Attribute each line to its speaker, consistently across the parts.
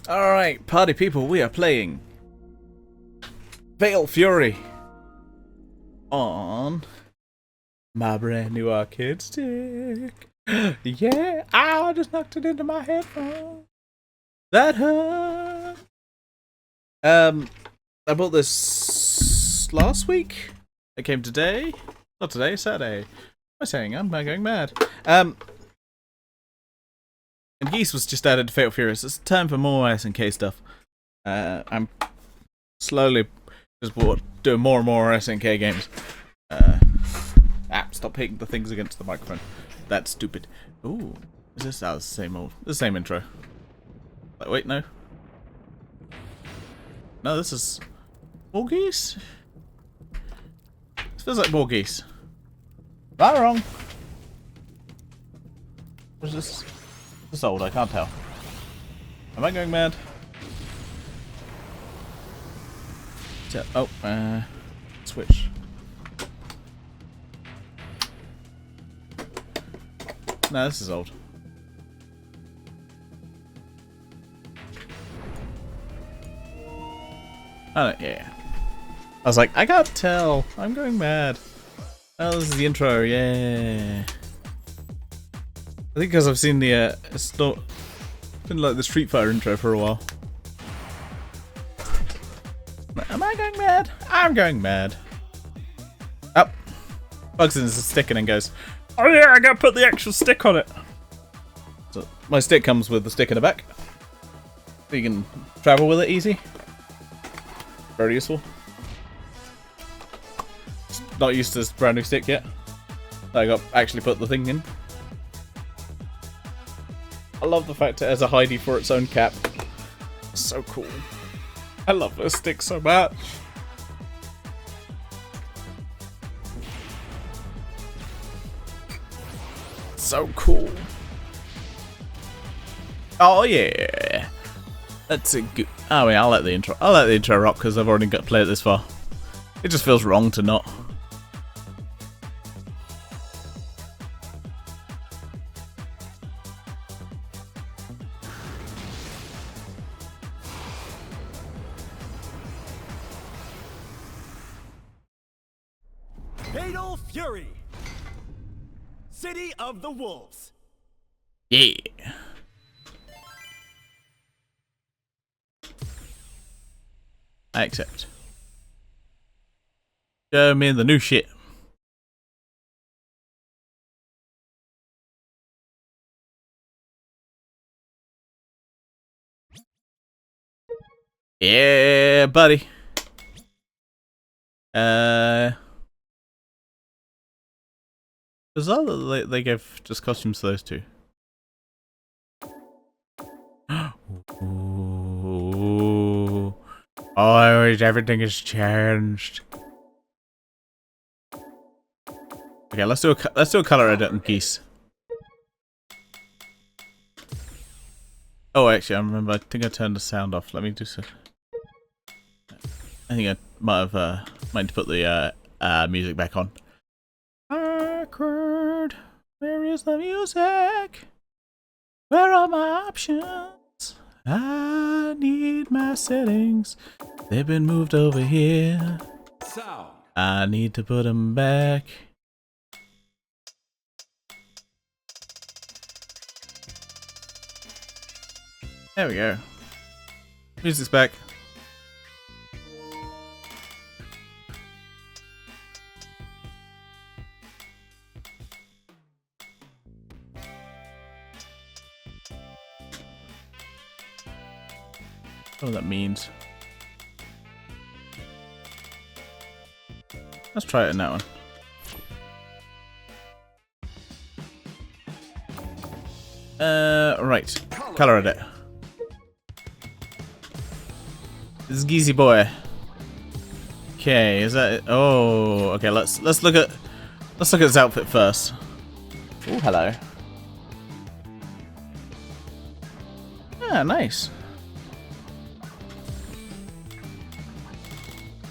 Speaker 1: Alright, party people, we are playing Fatal Fury on my brand new arcade stick. Yeah, I just knocked it into my headphone. That hurt. I bought this last week. It came today. Not today, Saturday. What am I saying? I'm going mad. And Geese was just added to Fatal Fury. It's time for more SNK stuff. I'm slowly just doing more and more SNK games. Stop hitting the things against the microphone. That's stupid. Ooh, is this the same intro? Like, wait, no. No, this is more Geese. This feels like more Geese. Am I wrong? Or is this old? I can't tell. Am I going mad? Switch. No, this is old. Yeah. I was like, I can't tell. I'm going mad. Oh, this is the intro. Yeah. I think because I've seen the it's not been like the Street Fighter intro for a while. Am I going mad? I'm going mad. Up. Bugs in his stick and then goes, oh yeah, I gotta put the actual stick on it. So my stick comes with the stick in the back. So you can travel with it easy. Very useful. Not used to this brand new stick yet. I got actually put the thing in. I love the fact it has a hidey for its own cap. So cool. I love this stick so much. So cool. Oh yeah. That's a good. Oh yeah, I'll let the intro rock because I've already got to play it this far. It just feels wrong to not.
Speaker 2: Fatal Fury, City of the Wolves.
Speaker 1: Yeah. I accept. Show me the new shit. Yeah, buddy. Bizarre that they gave just costumes to those two. Ooh. Oh, everything has changed. Okay, let's do a color edit on Geese. Oh, actually, I remember. I think I turned the sound off. Let me do so. I think I might have meant to put the music back on. Awkward. Where is the music? Where are my options? I need my settings. They've been moved over here.
Speaker 2: Sound.
Speaker 1: I need to put them back. There we go. Music's back. What that means. Let's try it in that one. Right. Color edit. This is Geezy boy. Okay, is that it? Oh, okay. Let's look at his outfit first. Oh, hello. Ah, nice.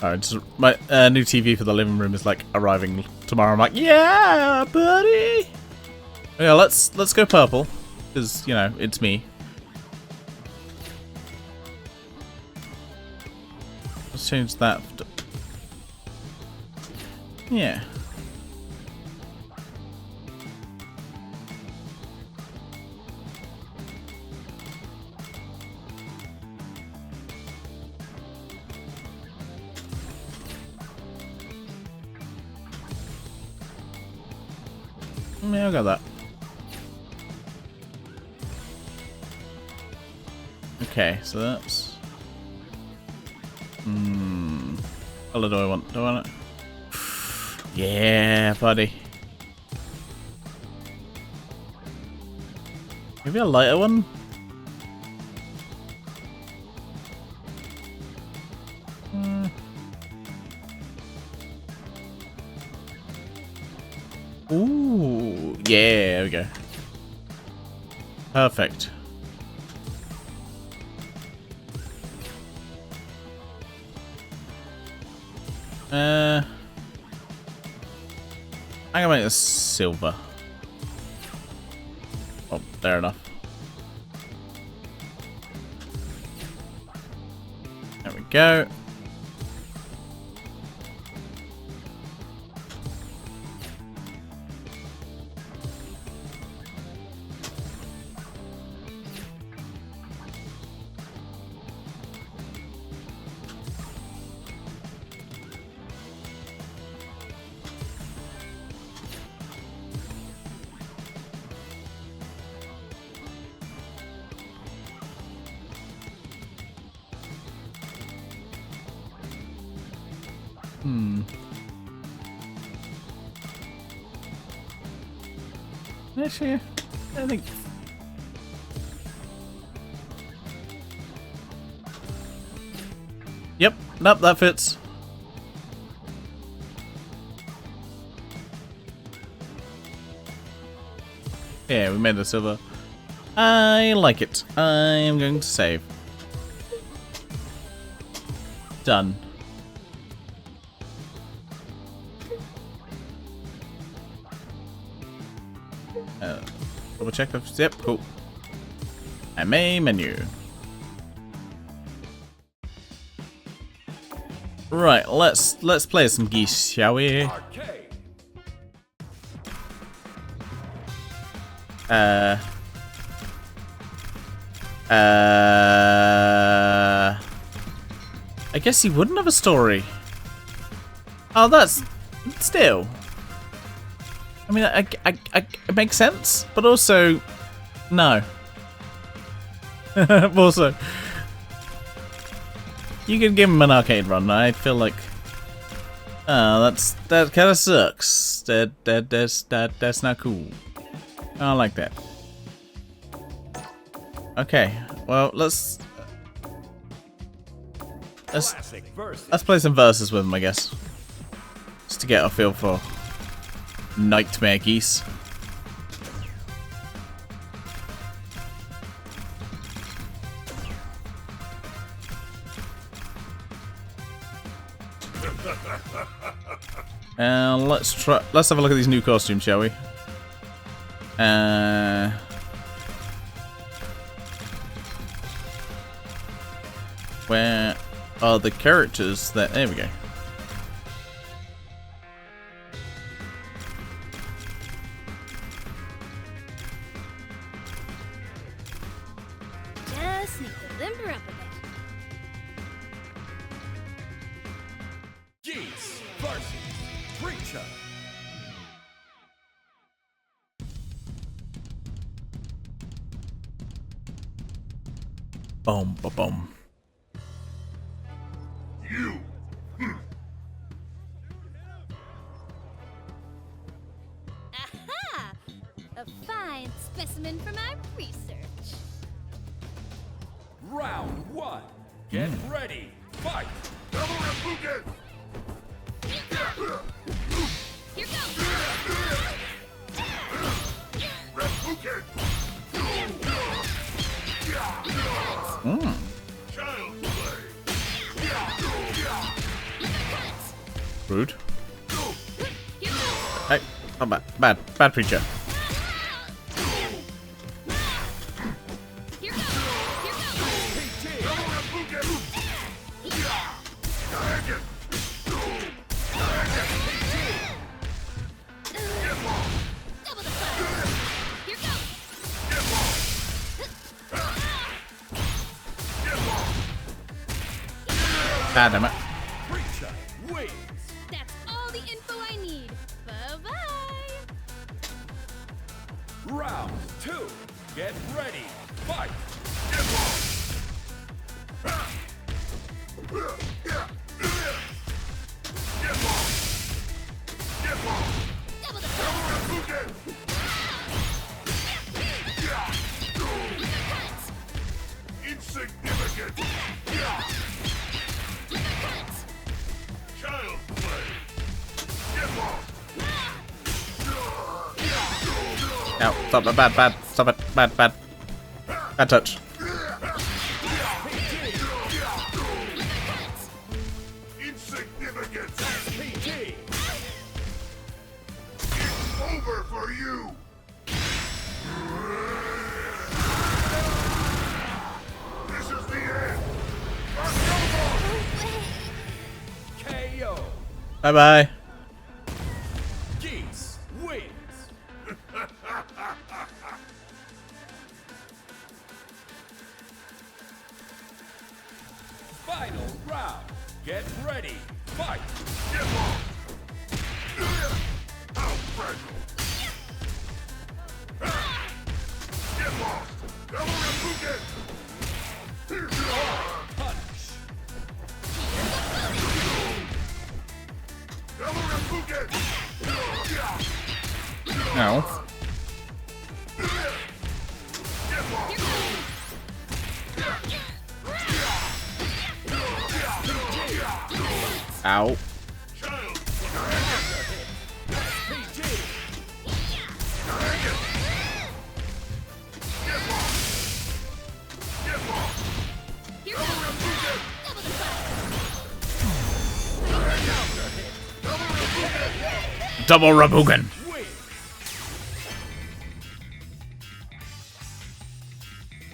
Speaker 1: Alright, my new TV for the living room is like arriving tomorrow. I'm like, yeah, buddy. Yeah, let's go purple, because you know it's me. Let's change that. Yeah. Yeah, I got that. Okay, so that's... What color do I want? Do I want it? Yeah, buddy. Maybe a lighter one? Ooh, yeah, there we go. Perfect. I'm gonna make this silver. Oh, fair enough. There we go. Actually, I think. Yep, nope, that fits. Yeah, we made the silver. I like it. I am going to save. Done. Double check if yep, cool. And main menu. Right, let's play some geese, shall we? I guess he wouldn't have a story. Oh, that's still. I mean, it makes sense, but also, no. Also, you can give him an arcade run. I feel like, oh, that kind of sucks. That's not cool. I don't like that. Okay, well, let's play some verses with him, I guess, just to get a feel for nightmare geese. Let's have a look at these new costumes, shall we? Where are the characters that... There we go.
Speaker 3: Just need to limber up a bit.
Speaker 2: Geese versus Preacher.
Speaker 1: Boom, ba boom.
Speaker 3: Aha! A fine specimen for my research.
Speaker 2: Round one. Get ready. Fight.
Speaker 3: Here
Speaker 1: Rude. Hey, oh, bad preacher. Ah, damn it.
Speaker 2: Preacher wins.
Speaker 3: That's all the info I need. Bye-bye.
Speaker 2: Round 2. Get ready. Fight.
Speaker 3: Double the Uppercut.
Speaker 4: Insignificant.
Speaker 3: Uppercut.
Speaker 4: Child play. Get off.
Speaker 1: No, stop it, bad. Stop it, bad. Bad touch.
Speaker 4: Insignificant.
Speaker 2: PG.
Speaker 4: It's over for you. This is the end.
Speaker 2: KO.
Speaker 1: Bye.
Speaker 2: Geese wins. Final round. Get ready. Fight.
Speaker 4: Get off. How fragile. Get lost. Double Rapuken.
Speaker 2: Punch.
Speaker 4: Double Rapuken.
Speaker 1: No.
Speaker 4: Get off.
Speaker 1: Ow.
Speaker 4: Child.
Speaker 2: PG.
Speaker 3: Here goes. Double the Uppercut.
Speaker 1: Double Rabugan.
Speaker 2: Win.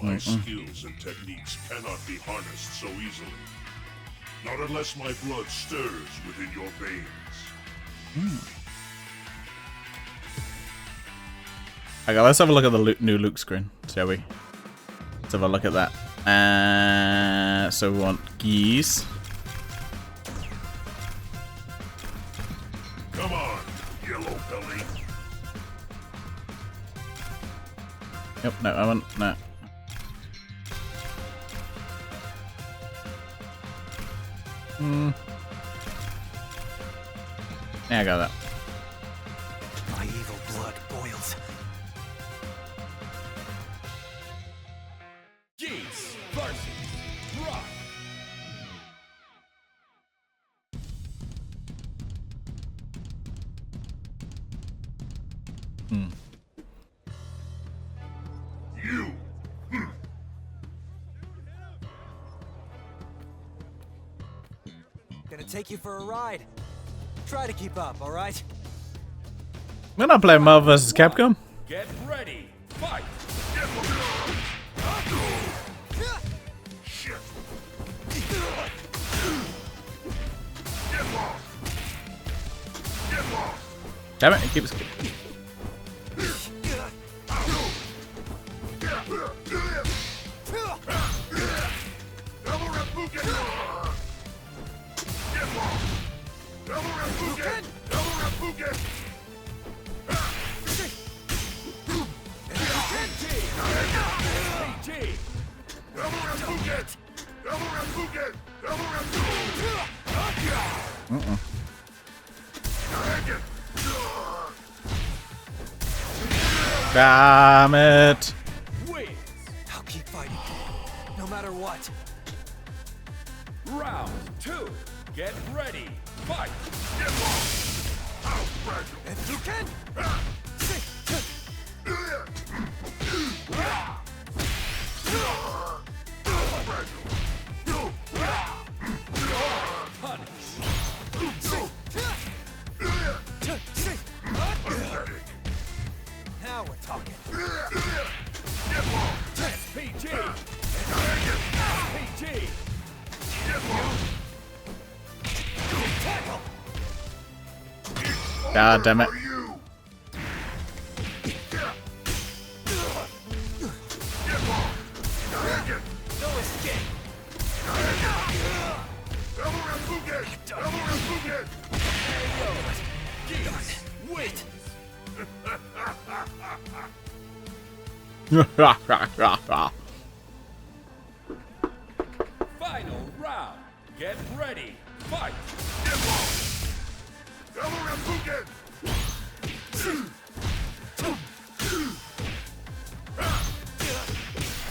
Speaker 4: My skills and techniques cannot be harnessed so easily. Not unless my blood stirs within your veins.
Speaker 1: Okay, let's have a look at the new Luke screen, shall we? Let's have a look at that. So we want geese.
Speaker 4: Come on, yellow belly.
Speaker 1: Yep, no, I want no. Yeah, I got that.
Speaker 5: My evil blood boils.
Speaker 2: Geese versus Rock.
Speaker 4: You.
Speaker 5: Gonna take you for a ride. Try to keep up, all right?
Speaker 1: I'm gonna play Marvel vs. Capcom.
Speaker 2: Get ready. Fight.
Speaker 4: Shit.
Speaker 1: Damn it, it keeps.
Speaker 4: Double Rapuken. Double Rapuken. Double Rapuken.
Speaker 2: PG.
Speaker 4: Double Rapuken. Double Rapuken. Double Rapuken. Dragon.
Speaker 1: Damn it.
Speaker 2: Wins.
Speaker 5: I'll keep fighting, no matter what.
Speaker 2: Round 2. Get ready. Fight.
Speaker 4: How fragile.
Speaker 5: If you can.
Speaker 2: Punish.
Speaker 5: Now we're talking.
Speaker 2: PG. PG.
Speaker 5: Tackle.
Speaker 1: God damn it.
Speaker 4: For you.
Speaker 5: No escape.
Speaker 4: Double
Speaker 2: Double Rakugan! Geese, wait! Final round. Get ready. Fight! Double Rakugan!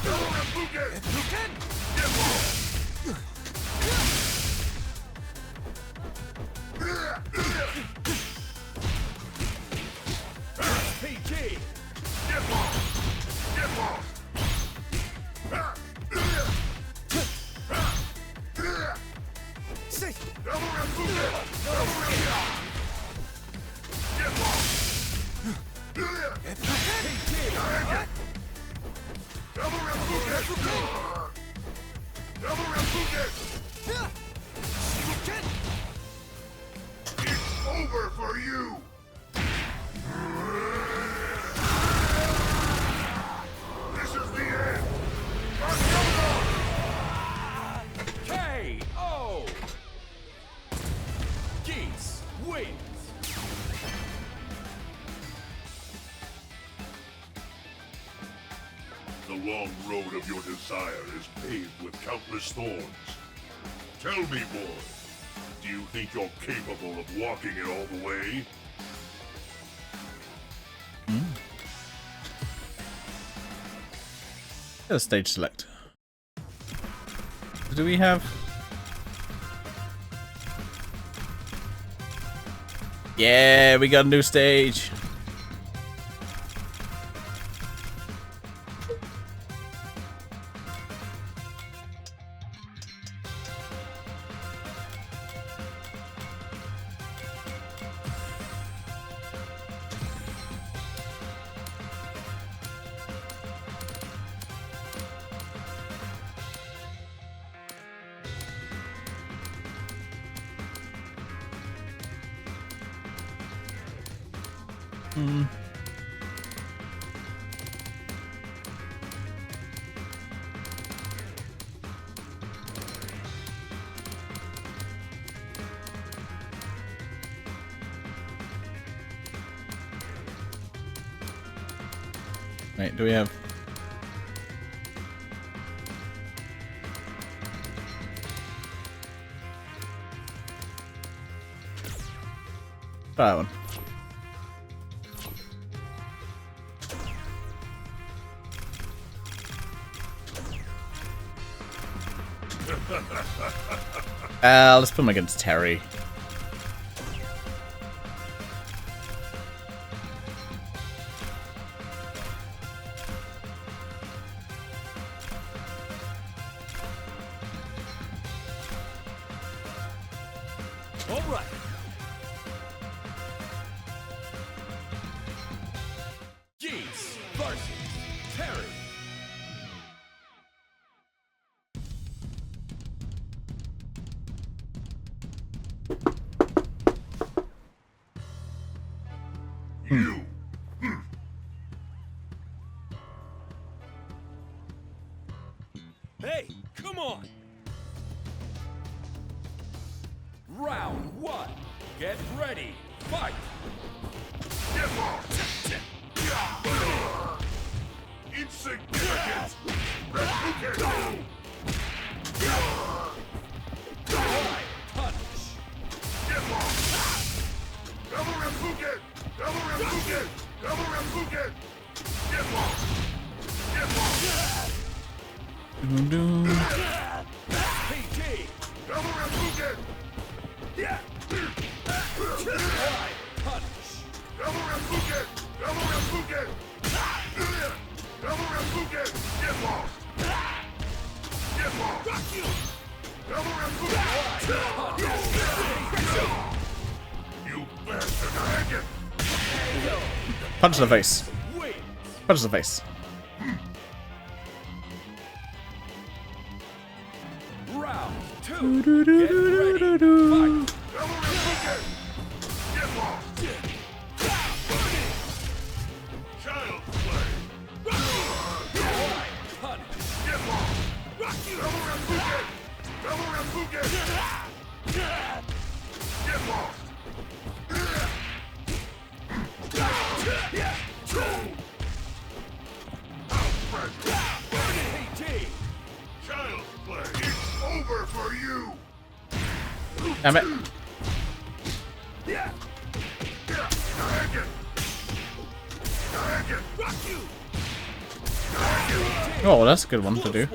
Speaker 2: Double Rakugan! PG! Get off! Get off! Double Rakugan! Double Rakugan! Get off! PG! Double Rakugan! Double Rakugan! It's over for you! This is the end! KO! Geese wins!
Speaker 4: The long road of your desire is paved with countless thorns. Tell me, boy, do you think you're capable of walking it all the way?
Speaker 1: Let's stage select. Do we have? Yeah, we got a new stage. Wait, do we have? That one. Let's put him against Terry.
Speaker 2: All right. Geese versus Terry.
Speaker 4: You!
Speaker 2: Hey, come on. Round one. Get ready. Fight.
Speaker 4: Get off! Insignificant! Rakugan!
Speaker 2: Right punch.
Speaker 4: Get off! Double Rakugan! Double Rakugan! Double Rakugan! Get off! Get off!
Speaker 2: PG.
Speaker 4: Double Rakugan!
Speaker 2: Yeah. Right punch.
Speaker 4: Double Rakugan! Double Rakugan! Double Rakugan! Get off! Get off! Double Rakugan! You bastard dragon!
Speaker 1: Punch in the face.
Speaker 2: Wins.
Speaker 1: Punch in the face.
Speaker 2: Round two. Get ready. Fight.
Speaker 4: Double Rakugan! Get off! Child play!
Speaker 2: Right punch.
Speaker 4: Get off! Double Rakugan! Double Rakugan! Child play. It's over for you.
Speaker 1: Damn it. Oh, that's a good one to do.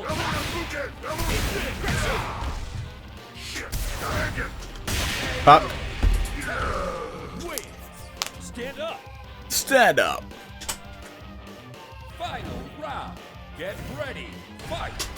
Speaker 1: Fuck.
Speaker 2: Stand up.
Speaker 1: Stand up.
Speaker 2: Final round. Get ready. Fight.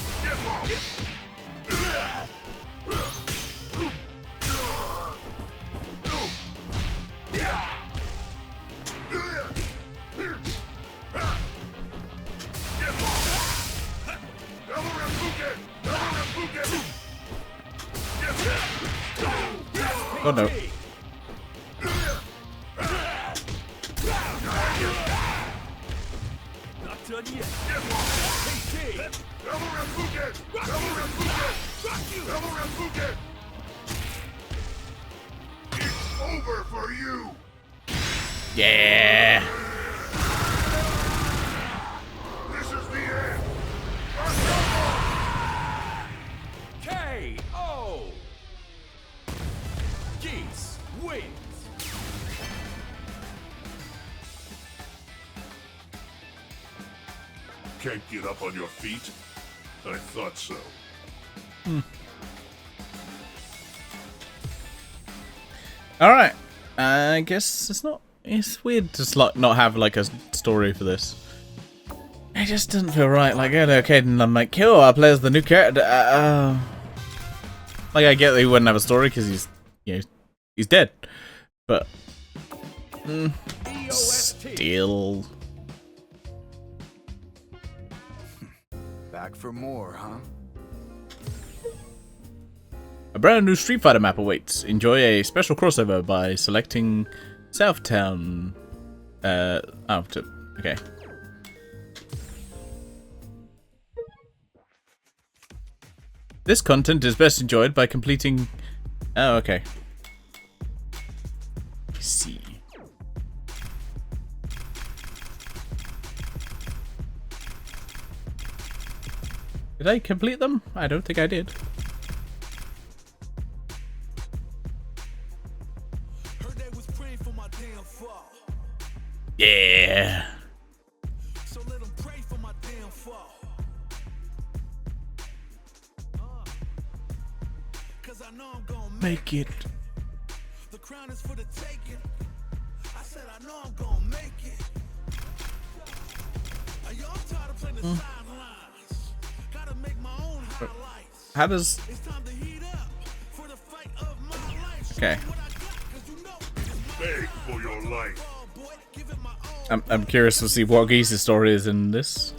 Speaker 1: Oh no.
Speaker 2: Not done yet.
Speaker 4: It's over for you.
Speaker 1: Yeah.
Speaker 4: This is the end.
Speaker 2: KO. Geese wins.
Speaker 4: Can't get up on your feet? I thought so.
Speaker 1: All right. I guess it's not. It's weird to like not have like a story for this. It just doesn't feel right. Like, okay, and I'm like, cool. I'll play as the new character. Like, I get that he wouldn't have a story because he's, you know, he's dead. But still.
Speaker 5: Back for more, huh?
Speaker 1: A brand new Street Fighter map awaits. Enjoy a special crossover by selecting Southtown. Okay. This content is best enjoyed by completing. Oh, okay. Let's see. Did I complete them? I don't think I did. Yeah.
Speaker 2: So let them pray for my damn fall. Cause I know I'm gonna
Speaker 1: Make it.
Speaker 2: The crown is for the taking. I said I know I'm gonna make it. Are y'all tired of playing the sidelines? Gotta make my own highlights.
Speaker 1: How does?
Speaker 2: It's time to heat up for the fight of my life.
Speaker 1: Okay.
Speaker 2: What I got, 'cause you know
Speaker 4: Beg for your life.
Speaker 1: I'm curious to see what Geese's story is in this.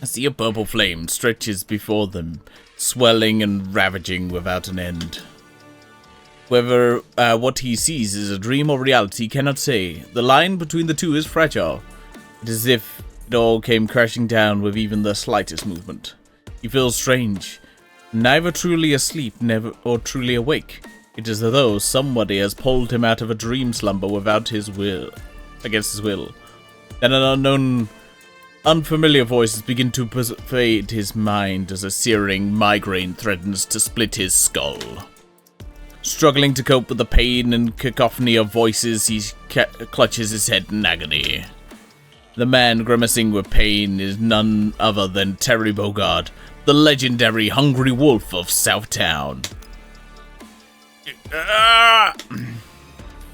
Speaker 1: I see a purple flame stretches before them, swelling and ravaging without an end. Whether what he sees is a dream or reality, he cannot say. The line between the two is fragile. It is as if it all came crashing down with even the slightest movement. He feels strange, neither truly asleep, never or truly awake. It is as though somebody has pulled him out of a dream slumber without his will, against his will. Then an unknown, unfamiliar voices begin to pervade his mind as a searing migraine threatens to split his skull. Struggling to cope with the pain and cacophony of voices, he clutches his head in agony. The man grimacing with pain is none other than Terry Bogard, the legendary Hungry Wolf of Southtown.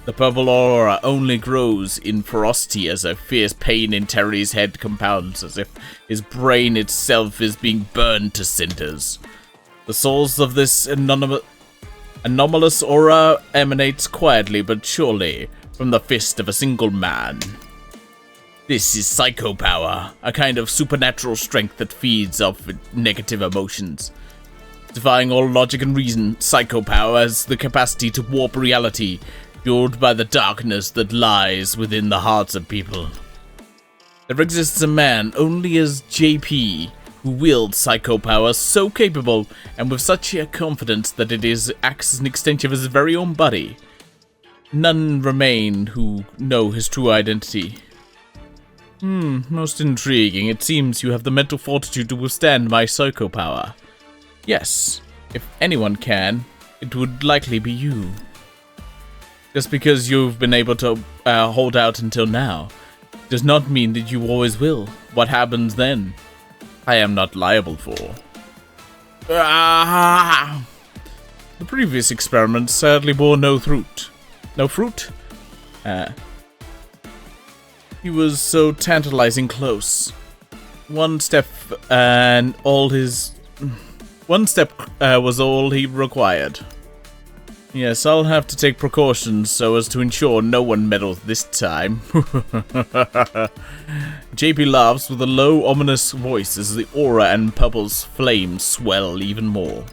Speaker 1: The purple aura only grows in ferocity as a fierce pain in Terry's head compounds, as if his brain itself is being burned to cinders. The source of this anomalous aura emanates quietly but surely from the fist of a single man. This is psycho power, a kind of supernatural strength that feeds off negative emotions. Defying all logic and reason, psycho power has the capacity to warp reality, fueled by the darkness that lies within the hearts of people. There exists a man only as JP who wields psycho power so capable and with such a confidence that acts as an extension of his very own body. None remain who know his true identity. Most intriguing. It seems you have the mental fortitude to withstand my psycho power. Yes, if anyone can, it would likely be you. Just because you've been able to hold out until now, does not mean that you always will. What happens then, I am not liable for. The previous experiments sadly bore no fruit. No fruit? He was so tantalizing close. One step was all he required. Yes, I'll have to take precautions so as to ensure no one meddles this time. JP laughs with a low, ominous voice as the aura and Pubble's flames swell even more.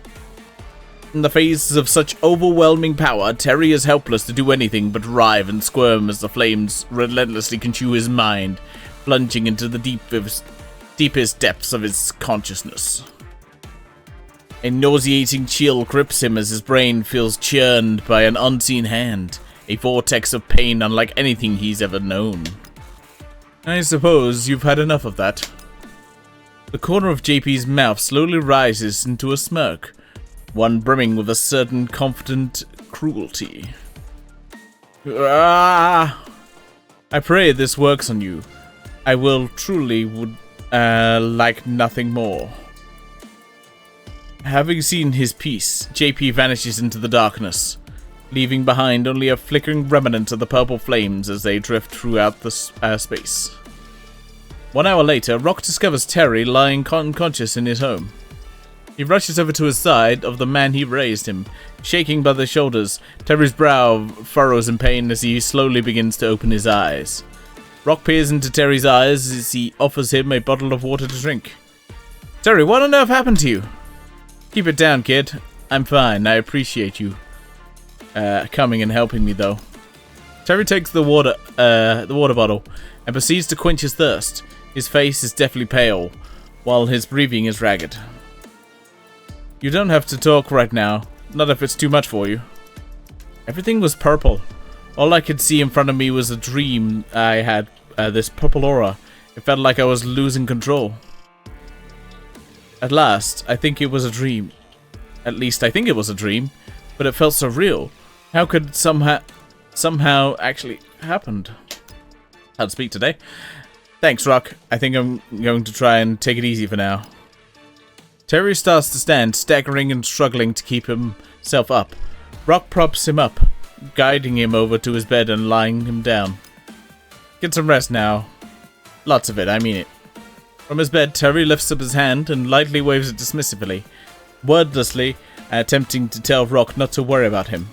Speaker 1: In the face of such overwhelming power, Terry is helpless to do anything but writhe and squirm as the flames relentlessly consume his mind, plunging into the deepest depths of his consciousness. A nauseating chill grips him as his brain feels churned by an unseen hand, a vortex of pain unlike anything he's ever known. I suppose you've had enough of that. The corner of JP's mouth slowly rises into a smirk, one brimming with a certain confident cruelty. I pray this works on you. I would like nothing more. Having seen his piece, JP vanishes into the darkness, leaving behind only a flickering remnant of the purple flames as they drift throughout the space. 1 hour later, Rock discovers Terry lying unconscious in his home. He rushes over to his side of the man he raised him, shaking by the shoulders. Terry's brow furrows in pain as he slowly begins to open his eyes. Rock peers into Terry's eyes as he offers him a bottle of water to drink. Terry, what on earth happened to you? Keep it down, kid. I'm fine. I appreciate you coming and helping me, though. Terry takes the water bottle and proceeds to quench his thirst. His face is deathly pale, while his breathing is ragged. You don't have to talk right now, not if it's too much for you. Everything was purple. All I could see in front of me was a dream I had, this purple aura. It felt like I was losing control. At last, I think it was a dream. At least I think it was a dream, but it felt so real. How could it somehow actually happened? Can't speak today. Thanks, Rock. I think I'm going to try and take it easy for now. Terry starts to stand, staggering and struggling to keep himself up. Rock props him up, guiding him over to his bed and lying him down. Get some rest now. Lots of it, I mean it. From his bed, Terry lifts up his hand and lightly waves it dismissively, wordlessly attempting to tell Rock not to worry about him.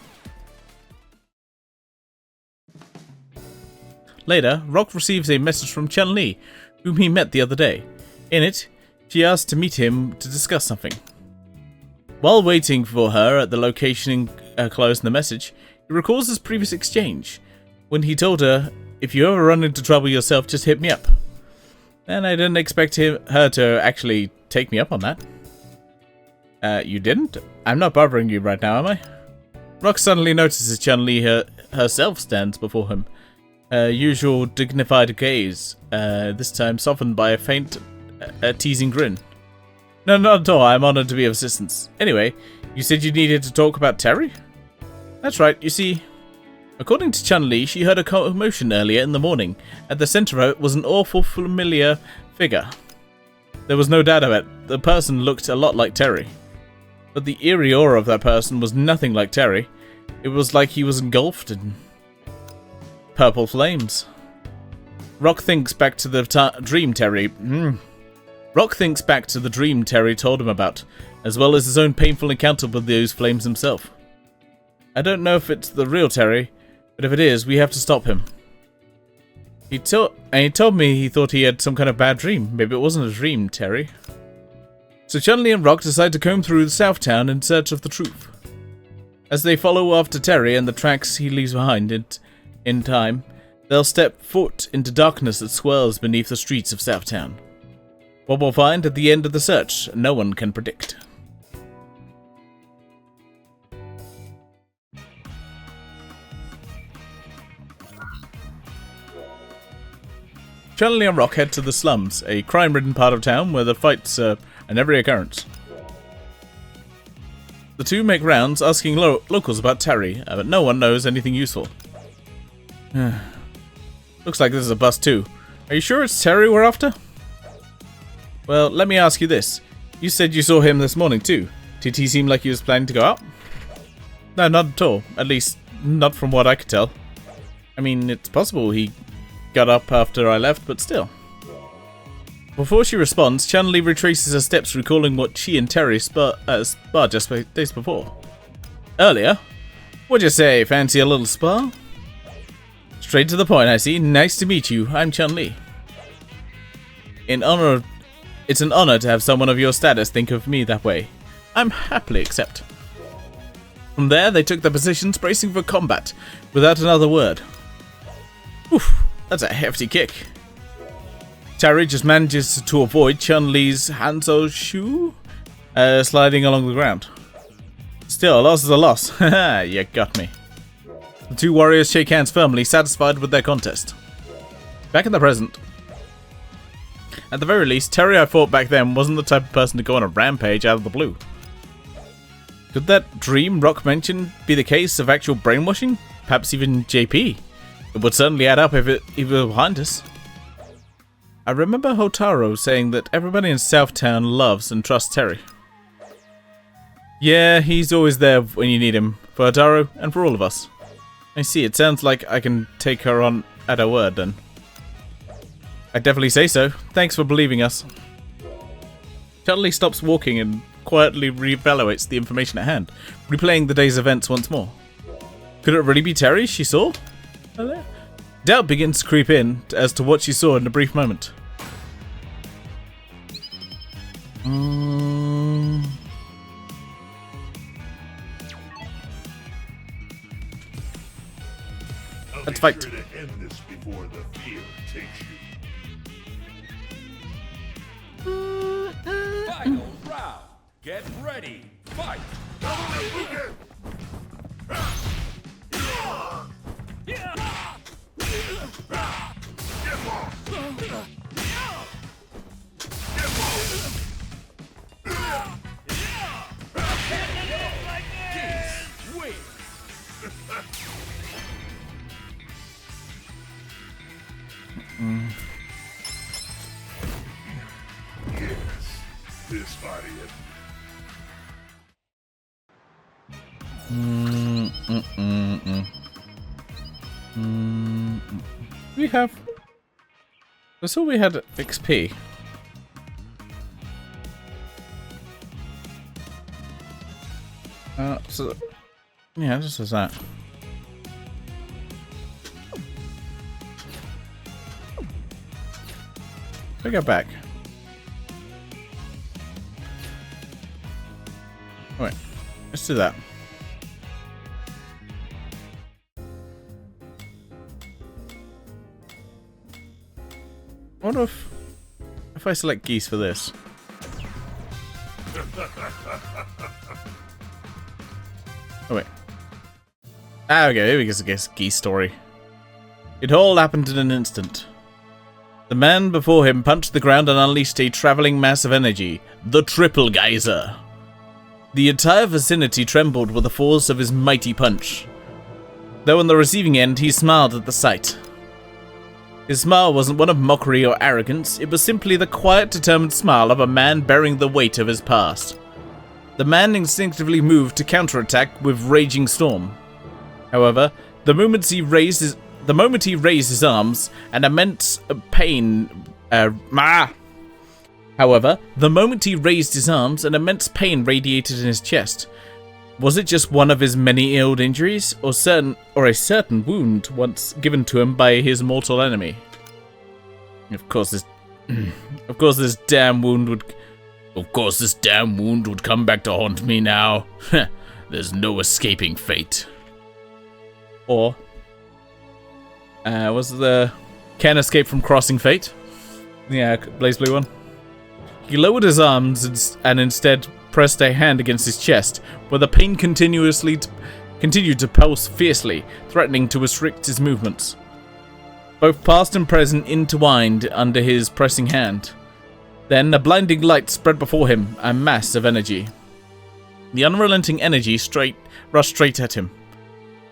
Speaker 1: Later, Rock receives a message from Chun-Li, whom he met the other day. In it, she asks to meet him to discuss something. While waiting for her at the location enclosed in the message, he recalls his previous exchange, when he told her, "If you ever run into trouble yourself, just hit me up." And I didn't expect her to actually take me up on that. You didn't? I'm not bothering you right now, am I? Rock suddenly notices Chun-Li herself stands before him. Her usual dignified gaze, this time softened by a faint, teasing grin. No, not at all. I'm honored to be of assistance. Anyway, you said you needed to talk about Terry? That's right. You see, according to Chun-Li, she heard a commotion earlier in the morning. At the center of it was an awful familiar figure. There was no doubt of it. The person looked a lot like Terry. But the eerie aura of that person was nothing like Terry. It was like he was engulfed in purple flames. Rock thinks back to the dream Terry. Rock thinks back to the dream Terry told him about, as well as his own painful encounter with those flames himself. I don't know if it's the real Terry, but if it is, we have to stop him. He told me he thought he had some kind of bad dream. Maybe it wasn't a dream, Terry. So Chun-Li and Rock decide to comb through the South Town in search of the truth. As they follow after Terry and the tracks he leaves behind in time, they'll step foot into darkness that swirls beneath the streets of South Town. What we'll find at the end of the search, no one can predict. Charlie and Rock head to the slums, a crime-ridden part of town where the fights are an every occurrence. The two make rounds asking locals about Terry, but no one knows anything useful. Looks like this is a bust too. Are you sure it's Terry we're after? Well, let me ask you this. You said you saw him this morning too. Did he seem like he was planning to go out? No, not at all. At least, not from what I could tell. I mean, it's possible he got up after I left, but still. Before she responds, Chun-Li retraces her steps, recalling what she and Terry sparred just days before. Earlier? What'd you say, fancy a little spar? Straight to the point, I see. Nice to meet you. I'm Chun-Li. It's an honor to have someone of your status think of me that way. I'm happily accept. From there, they took their positions, bracing for combat, without another word. Oof, that's a hefty kick. Terry just manages to avoid Chun-Li's Hanzo shoe sliding along the ground. Still, a loss is a loss. Haha, you got me. The two warriors shake hands firmly, satisfied with their contest. Back in the present. At the very least, Terry I fought back then wasn't the type of person to go on a rampage out of the blue. Could that dream Rock mentioned be the case of actual brainwashing? Perhaps even JP? It would certainly add up if it were behind us. I remember Hotaro saying that everybody in Southtown loves and trusts Terry. Yeah, he's always there when you need him, for Hotaro and for all of us. I see, it sounds like I can take her on at her word then. I'd definitely say so. Thanks for believing us. Charlie stops walking and quietly reevaluates the information at hand, replaying the day's events once more. Could it really be Terry she saw? Hello? Doubt begins to creep in as to what she saw in a brief moment. Let's fight.
Speaker 4: Be sure to end this before the fear takes you.
Speaker 2: Final round. Get ready. Fight.
Speaker 4: Yes, this body.
Speaker 1: We have... I saw we had XP. So... Yeah, just as that. I go back. Oh, wait, let's do that. I wonder if I select geese for this. Oh wait. Ah, okay, here we go. Geese story. It all happened in an instant. The man before him punched the ground and unleashed a traveling mass of energy, the Triple Geyser. The entire vicinity trembled with the force of his mighty punch. Though on the receiving end, he smiled at the sight. His smile wasn't one of mockery or arrogance, it was simply the quiet, determined smile of a man bearing the weight of his past. The man instinctively moved to counterattack with raging storm. However, the moment he raised his arms, an immense pain radiated in his chest. Was it just one of his many ill injuries, or a certain wound once given to him by his mortal enemy? Of course this damn wound would come back to haunt me now. There's no escaping fate. Or was the can escape from crossing fate? Yeah, Blaze Blue one. He lowered his arms and instead pressed a hand against his chest, where the pain continued to pulse fiercely, threatening to restrict his movements. Both past and present intertwined under his pressing hand. Then a blinding light spread before him, a mass of energy. The unrelenting energy rushed straight at him.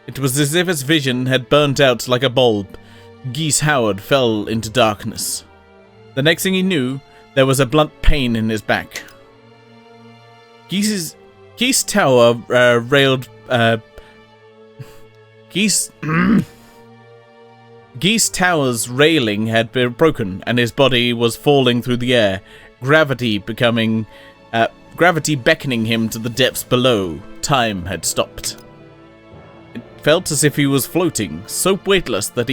Speaker 1: It was as if his vision had burnt out like a bulb. Geese Howard fell into darkness. The next thing he knew, there was a blunt pain in his back. Geese Tower's railing had been broken, and his body was falling through the air, gravity beckoning him to the depths below. Time had stopped. It felt as if he was floating, so weightless that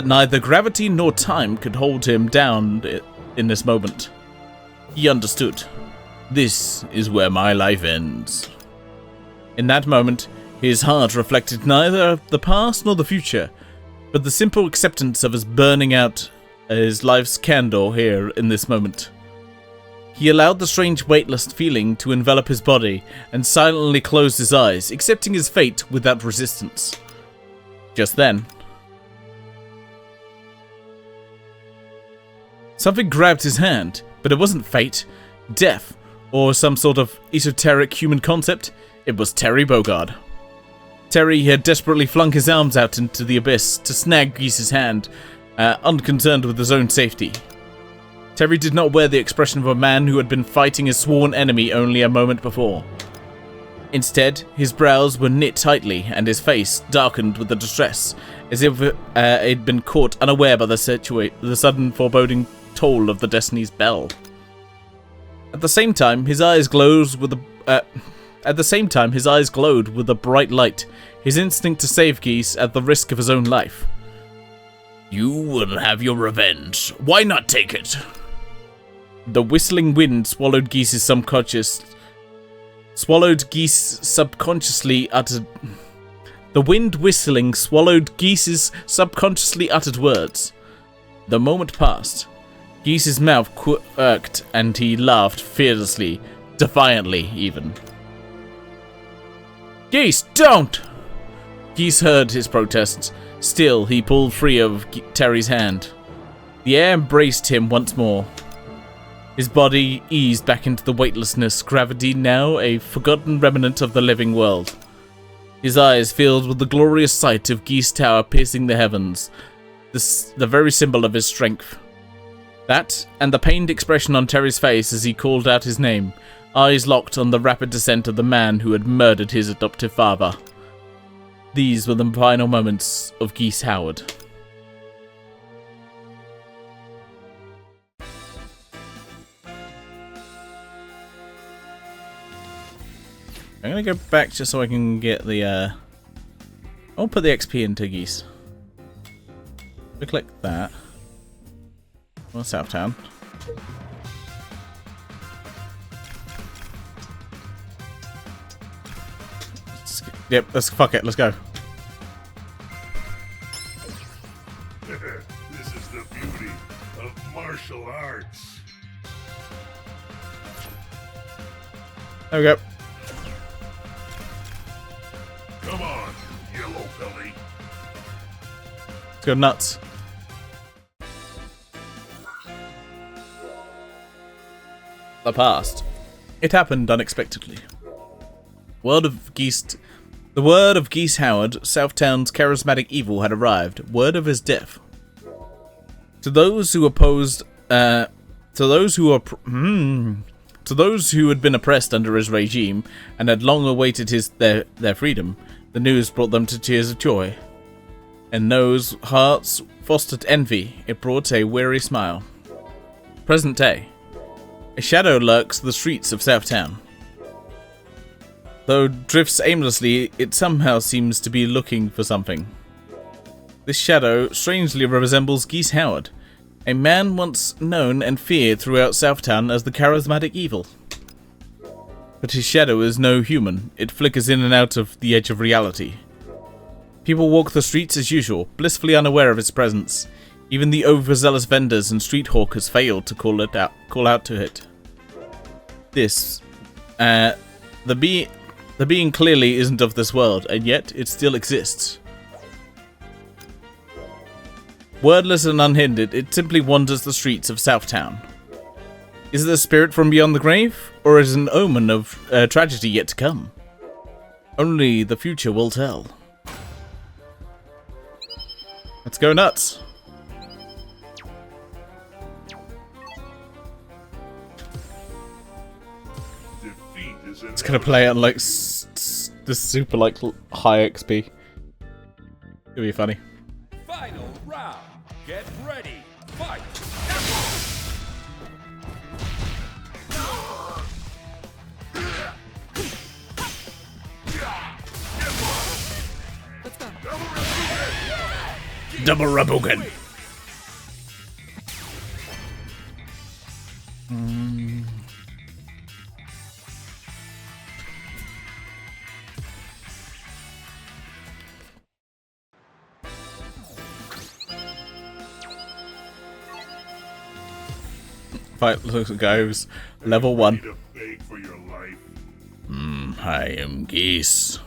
Speaker 1: neither gravity nor time could hold him down in this moment. He understood. This is where my life ends. In that moment, his heart reflected neither the past nor the future, but the simple acceptance of his burning out his life's candle here in this moment. He allowed the strange weightless feeling to envelop his body and silently closed his eyes, accepting his fate without resistance. Just then, something grabbed his hand, but it wasn't fate, death, or some sort of esoteric human concept. It was Terry Bogard. Terry had desperately flung his arms out into the abyss to snag Geese's hand, unconcerned with his own safety. Terry did not wear the expression of a man who had been fighting his sworn enemy only a moment before. Instead, his brows were knit tightly and his face darkened with the distress, as if it had been caught unaware by the sudden foreboding toll of the Destiny's bell. At the same time, his eyes glowed with a bright light, his instinct to save Geese at the risk of his own life. "You will have your revenge. Why not take it?" The whistling wind swallowed Geese's subconsciously uttered. The wind whistling swallowed Geese's subconsciously uttered words. The moment passed. Geese's mouth quirked and he laughed fearlessly, defiantly even. "Geese, don't!" Geese heard his protests. Still, he pulled free of Terry's hand. The air embraced him once more. His body eased back into the weightlessness, gravity now a forgotten remnant of the living world. His eyes filled with the glorious sight of Geese Tower piercing the heavens, the very symbol of his strength. That, and the pained expression on Terry's face as he called out his name, eyes locked on the rapid descent of the man who had murdered his adoptive father. These were the final moments of Geese Howard. I'm gonna go back just so I can get the, I'll put the XP into Geese. We click that. Well, Southtown. Yep, fuck it, let's go.
Speaker 4: This is the beauty of martial arts.
Speaker 1: There we go.
Speaker 4: Come on, yellow belly.
Speaker 1: Let's go nuts. The past. It happened unexpectedly. The word of Geese Howard, Southtown's charismatic evil, had arrived. Word of his death. To those who had been oppressed under his regime and had long awaited their freedom, the news brought them to tears of joy. And those hearts fostered envy. It brought a weary smile. Present day. A shadow lurks the streets of Southtown. Though drifts aimlessly, it somehow seems to be looking for something. This shadow strangely resembles Geese Howard, a man once known and feared throughout Southtown as the charismatic evil. But his shadow is no human. It flickers in and out of the edge of reality. People walk the streets as usual, blissfully unaware of its presence. Even the overzealous vendors and street hawkers failed to call out to it. This, the being clearly isn't of this world, and yet it still exists. Wordless and unhindered, it simply wanders the streets of Southtown. Is it a spirit from beyond the grave, or is it an omen of tragedy yet to come? Only the future will tell. Let's go nuts.
Speaker 4: Defeat is
Speaker 1: It's gonna play on like this super like high XP. It'll be funny.
Speaker 2: Final round. Get ready. Fight.
Speaker 1: Double Rabugan. Fight looks like goes level 1.
Speaker 4: to beg for your life.
Speaker 1: I am Geese.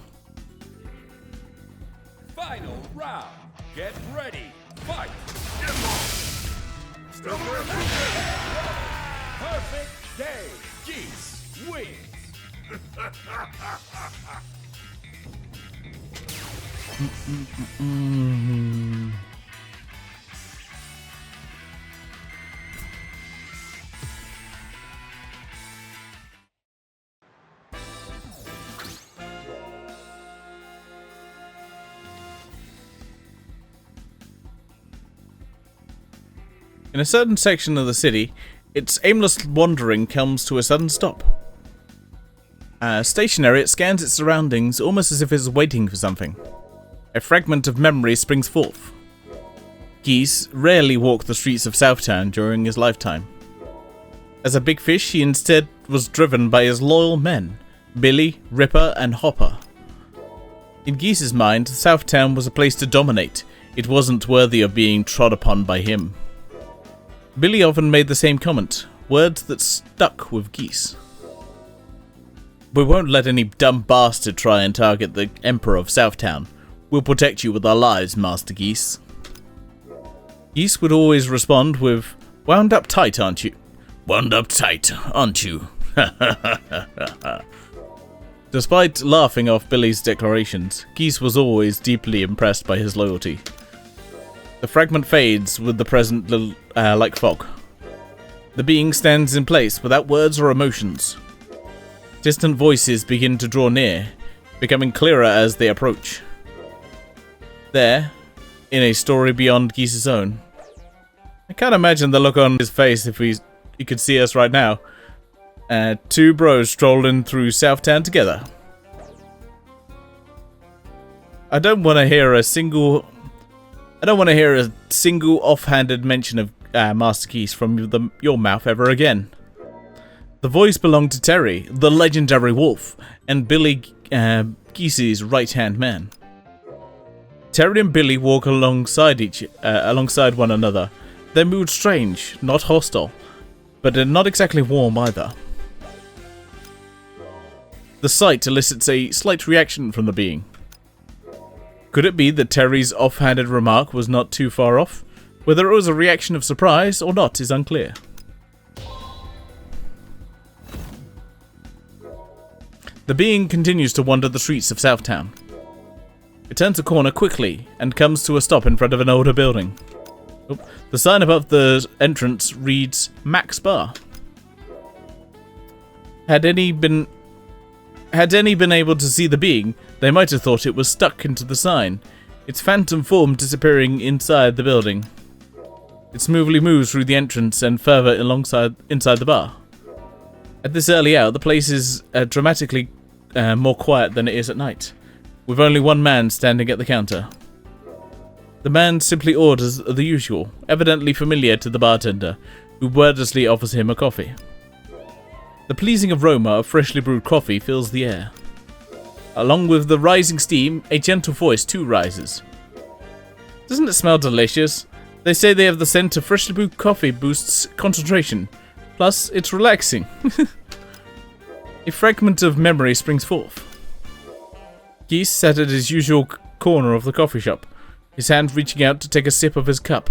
Speaker 2: Final round. Get ready. Fight. Perfect day. Geese wins.
Speaker 1: In a certain section of the city, its aimless wandering comes to a sudden stop. Stationary, it scans its surroundings almost as if it's waiting for something. A fragment of memory springs forth. Geese rarely walked the streets of Southtown during his lifetime. As a big fish, he instead was driven by his loyal men, Billy, Ripper, and Hopper. In Geese's mind, Southtown was a place to dominate. It wasn't worthy of being trod upon by him. Billy often made the same comment, words that stuck with Geese. We won't let any dumb bastard try and target the Emperor of Southtown. We'll protect you with our lives, Master Geese. Geese would always respond with, "Wound up tight, aren't you? Wound up tight, aren't you?" Despite laughing off Billy's declarations, Geese was always deeply impressed by his loyalty. The fragment fades with the present like fog. The being stands in place without words or emotions. Distant voices begin to draw near, becoming clearer as they approach. There, in a story beyond Geese's own, I can't imagine the look on his face if he could see us right now. Two bros strolling through Southtown together. I don't want to hear a single offhanded mention of Master Geese from your mouth ever again. The voice belonged to Terry, the legendary wolf, and Billy Geese's right-hand man. Terry and Billy walk alongside one another. Their mood strange, not hostile, but not exactly warm either. The sight elicits a slight reaction from the being. Could it be that Terry's offhanded remark was not too far off? Whether it was a reaction of surprise or not is unclear. The being continues to wander the streets of Southtown. It turns a corner quickly and comes to a stop in front of an older building. The sign above the entrance reads Max Bar. Had any been able to see the being, they might have thought it was stuck into the sign, its phantom form disappearing inside the building. It smoothly moves through the entrance and further inside the bar. At this early hour, the place is dramatically more quiet than it is at night, with only one man standing at the counter. The man simply orders the usual, evidently familiar to the bartender, who wordlessly offers him a coffee. The pleasing aroma of freshly brewed coffee fills the air. Along with the rising steam, a gentle voice too rises. "Doesn't it smell delicious? They say they have the scent of freshly brewed coffee boosts concentration. Plus, it's relaxing. A fragment of memory springs forth. Geese sat at his usual corner of the coffee shop, his hand reaching out to take a sip of his cup.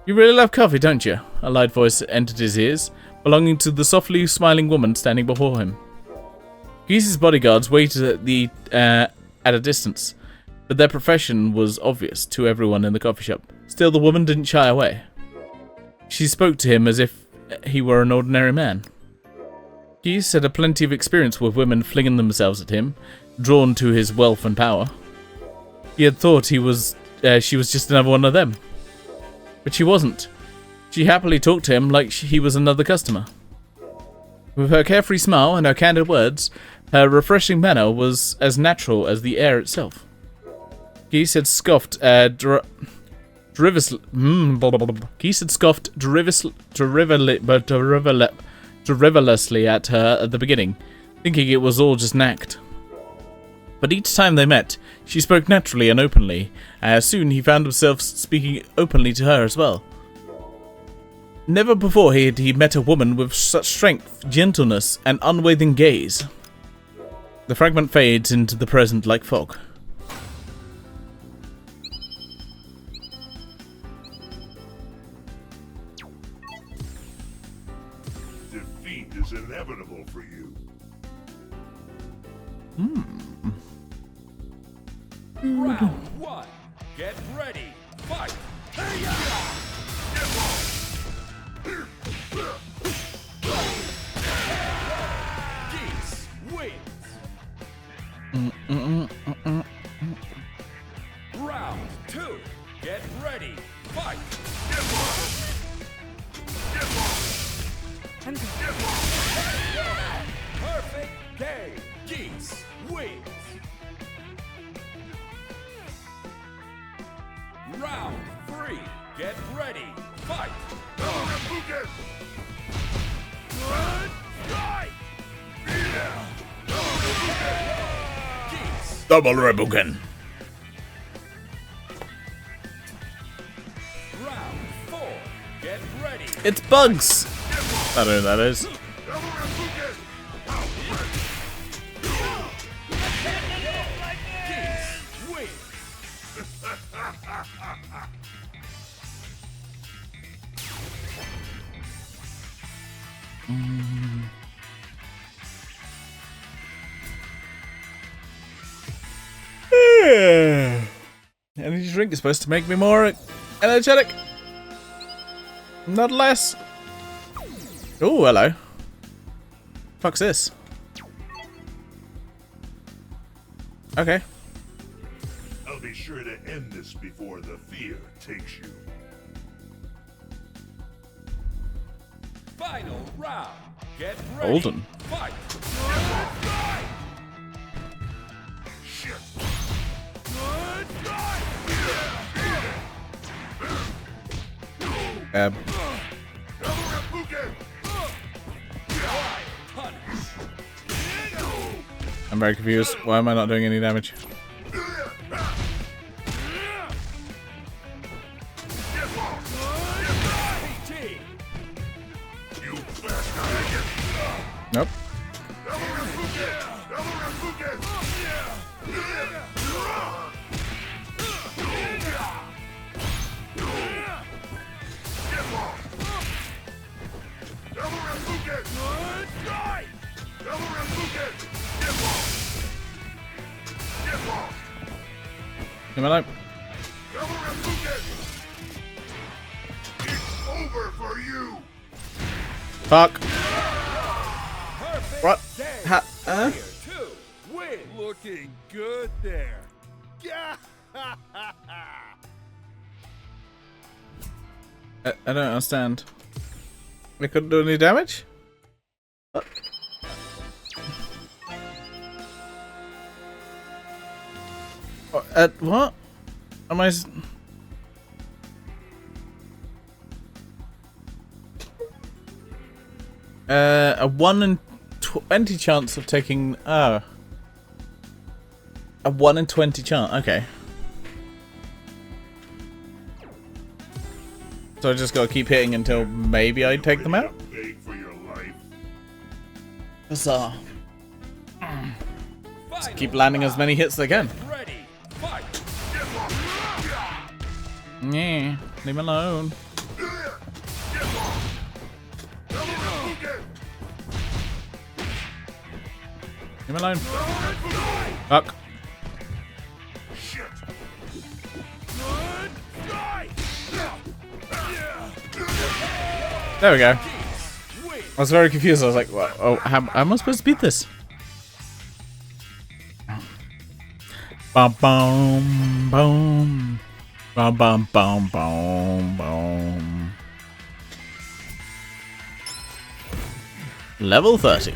Speaker 1: You really love coffee, don't you? A light voice entered his ears, belonging to the softly smiling woman standing before him. Geese's bodyguards waited at a distance, but their profession was obvious to everyone in the coffee shop. Still, the woman didn't shy away. She spoke to him as if he were an ordinary man. Geese had plenty of experience with women flinging themselves at him, drawn to his wealth and power. He had thought she was just another one of them. But she wasn't. She happily talked to him like he was another customer. With her carefree smile and her candid words, her refreshing manner was as natural as the air itself. Geese had scoffed drivellously at her at the beginning, thinking it was all just an act. But each time they met, she spoke naturally and openly, and soon he found himself speaking openly to her as well. Never before had he met a woman with such strength, gentleness, and unwavering gaze. The fragment fades into the present like fog.
Speaker 4: Defeat is inevitable for you.
Speaker 6: Round 1. Get ready. Fight. Geese wins. Round 2. Get ready. Fight. Perfect game. Geese wins. Round 3. Get ready. Fight. Geese.
Speaker 1: Double Rebuken.
Speaker 6: Round 4. Get ready.
Speaker 1: It's Bugs! I don't know who that is.
Speaker 6: Geese wins.
Speaker 1: Energy drink is supposed to make me more energetic. Not less. Oh, hello. Fuck's this? Okay.
Speaker 4: I'll be sure to end this before the fear takes you.
Speaker 6: Final round. Get ready.
Speaker 1: Golden.
Speaker 6: Fight.
Speaker 4: Shit!
Speaker 1: I'm very confused. Why am I not doing any damage? Nope. Leave me alone.
Speaker 4: It's over for you!
Speaker 1: Fuck.
Speaker 6: Perfect
Speaker 1: What?
Speaker 6: game.
Speaker 1: Ha
Speaker 6: Player 2 wins.
Speaker 2: Looking good there. Yeah.
Speaker 1: I don't understand. We couldn't do any damage? What? Am I... a 1 in 20 chance of taking... Oh. A 1 in 20 chance. Okay. So I just gotta keep hitting until maybe I take them out?
Speaker 4: Beg for your life.
Speaker 1: Bizarre. Just keep landing as many hits as I can.
Speaker 6: Ready, fight!
Speaker 1: Yeah, leave me alone. Leave me alone. Fuck. There we go. I was very confused. I was like, well, oh, how am I supposed to beat this? Bum bum boom. Bum bum bum bum bum. Level 30.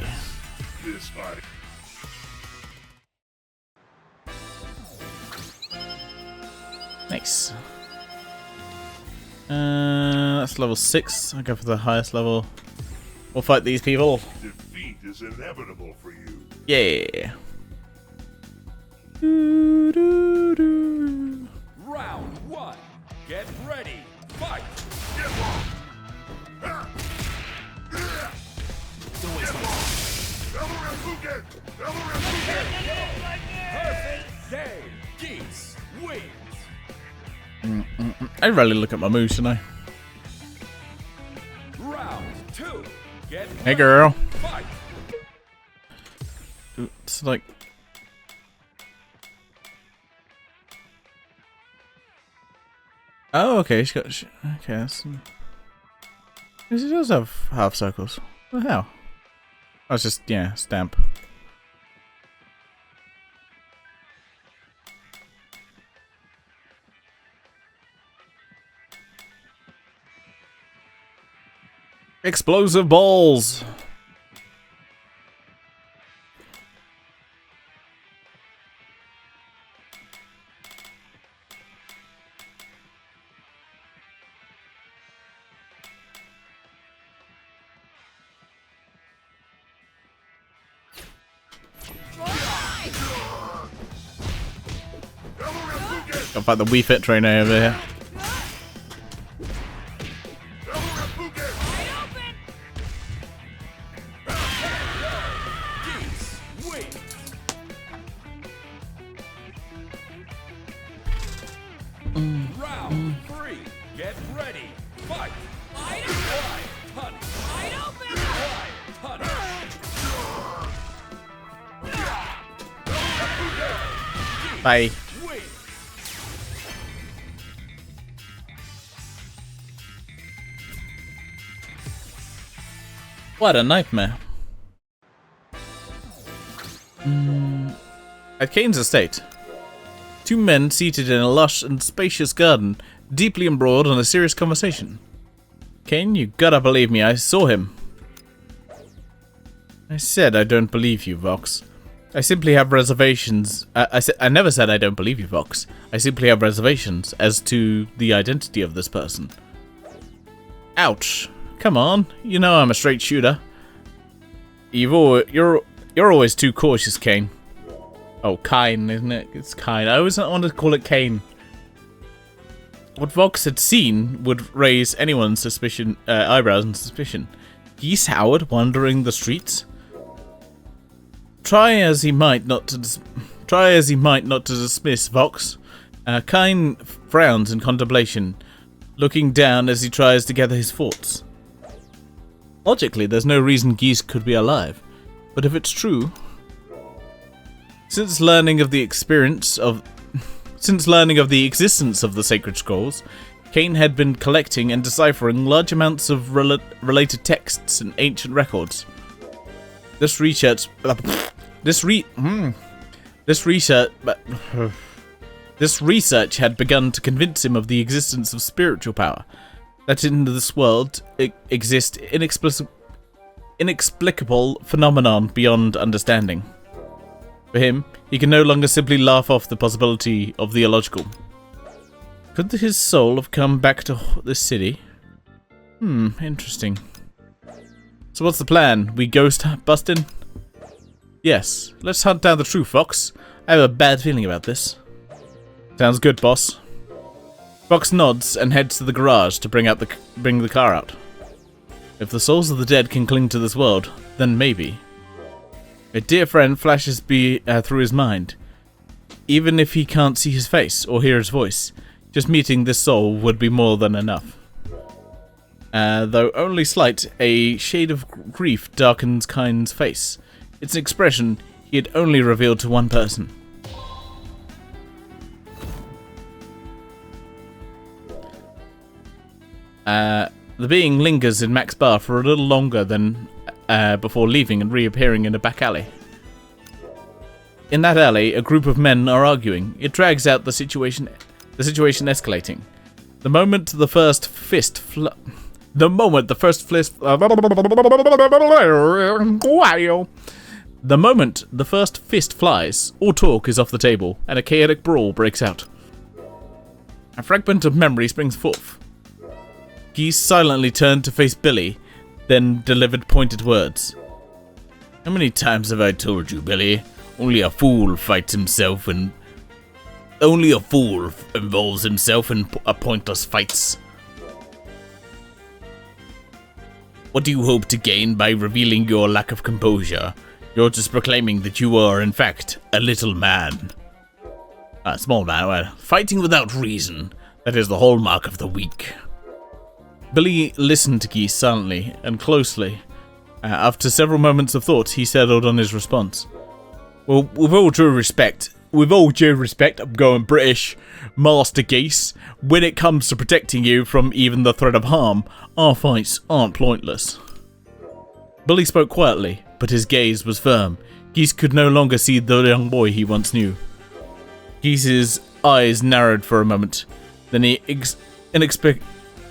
Speaker 4: This fight.
Speaker 1: Nice. That's level 6. I'll go for the highest level. We'll fight these people.
Speaker 4: Defeat is inevitable for you.
Speaker 1: Yeah. Doo, doo, doo.
Speaker 6: Round 1. Get ready, fight! Perfect game. Geese wins.
Speaker 1: I rarely look at my moves, shouldn't I?
Speaker 6: Round 2. Get
Speaker 1: Hey,
Speaker 6: ready,
Speaker 1: girl.
Speaker 6: fight!
Speaker 1: It's like. Oh, okay. She got. Okay, that's. She does have half circles. What the hell? Oh, it's just, yeah, stamp. Explosive balls. Got fight the Wii Fit trainer over here.
Speaker 6: Geese wins. Round 3. Get ready, fight! Wide punish. Wide punish.
Speaker 1: Bye.
Speaker 6: Wins.
Speaker 1: What a nightmare. At Kane's estate, two men seated in a lush and spacious garden, deeply embroiled in a serious conversation. Kane, you gotta believe me, I saw him. I said I don't believe you, Vox. I simply have reservations. I never said I don't believe you, Vox. I simply have reservations as to the identity of this person. Ouch. Come on, you know I'm a straight shooter. You're always too cautious, Kane. Oh, Kine, isn't it? It's Kine. I always want to call it Kane. What Vox had seen would raise anyone's suspicion, eyebrows and suspicion. Geese Howard wandering the streets. Try as he might not to dismiss Vox. Kine frowns in contemplation, looking down as he tries to gather his thoughts. Logically, there's no reason Geese could be alive, but if it's true, since learning of the existence of the sacred scrolls, Kane had been collecting and deciphering large amounts of related texts and ancient records. This research had begun to convince him of the existence of spiritual power, that in this world exist inexplicable phenomenon beyond understanding. For him, he can no longer simply laugh off the possibility of the illogical. Could his soul have come back to this city? Interesting. So what's the plan? We ghost busting? Yes, let's hunt down the truth, Fox. I have a bad feeling about this. Sounds good, boss. Fox nods and heads to the garage to bring the car out. If the souls of the dead can cling to this world, then maybe. A dear friend flashes through his mind. Even if he can't see his face or hear his voice, just meeting this soul would be more than enough. Though only slight, a shade of grief darkens Kyne's face. It's an expression he had only revealed to one person. The being lingers in Mac's bar for a little longer than before leaving and reappearing in a back alley. In that alley, a group of men are arguing. It drags out the situation escalating. The moment the first fist flies, all talk is off the table, and a chaotic brawl breaks out. A fragment of memory springs forth. Geese silently turned to face Billy, then delivered pointed words. How many times have I told you, Billy? Only a fool fights himself and... Only a fool involves himself in pointless fights. What do you hope to gain by revealing your lack of composure? You're just proclaiming that you are, in fact, a little man. A small man, well, fighting without reason. That is the hallmark of the weak. Billy listened to Geese silently and closely. After several moments of thought, he settled on his response. Well, with all due respect, I'm going British, Master Geese. When it comes to protecting you from even the threat of harm, our fights aren't pointless. Billy spoke quietly, but his gaze was firm. Geese could no longer see the young boy he once knew. Geese's eyes narrowed for a moment. Then he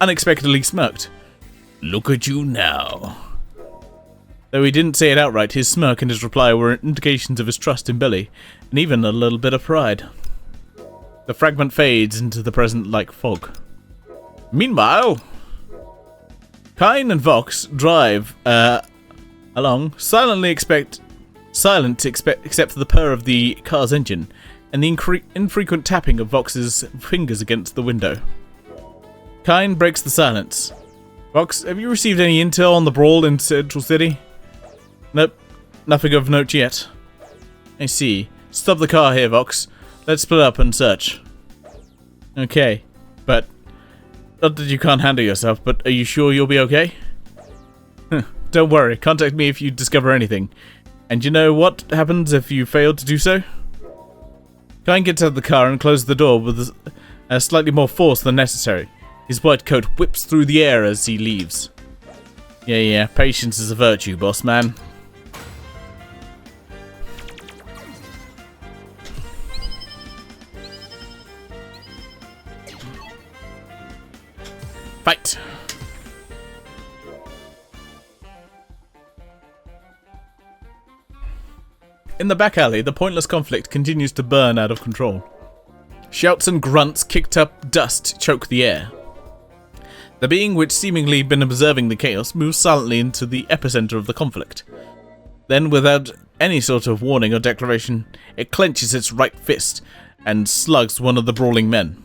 Speaker 1: unexpectedly smirked. Look at you now. Though he didn't say it outright, his smirk and his reply were indications of his trust in Billy, and even a little bit of pride. The fragment fades into the present like fog. Meanwhile, Kyne and Vox drive along, silent except for the purr of the car's engine, and the infrequent tapping of Vox's fingers against the window. Kyne breaks the silence. Vox, have you received any intel on the brawl in Central City? Nope, nothing of note yet. I see. Stop the car here, Vox. Let's split up and search. Okay, but... Not that you can't handle yourself, but are you sure you'll be okay? Don't worry, contact me if you discover anything. And you know what happens if you fail to do so? Kyne gets out of the car and closes the door with slightly more force than necessary. His white coat whips through the air as he leaves. Yeah, patience is a virtue, boss man. Fight! In the back alley, the pointless conflict continues to burn out of control. Shouts and grunts kicked up dust choke the air. The being which seemingly been observing the chaos moves silently into the epicenter of the conflict. Then, without any sort of warning or declaration, it clenches its right fist and slugs one of the brawling men.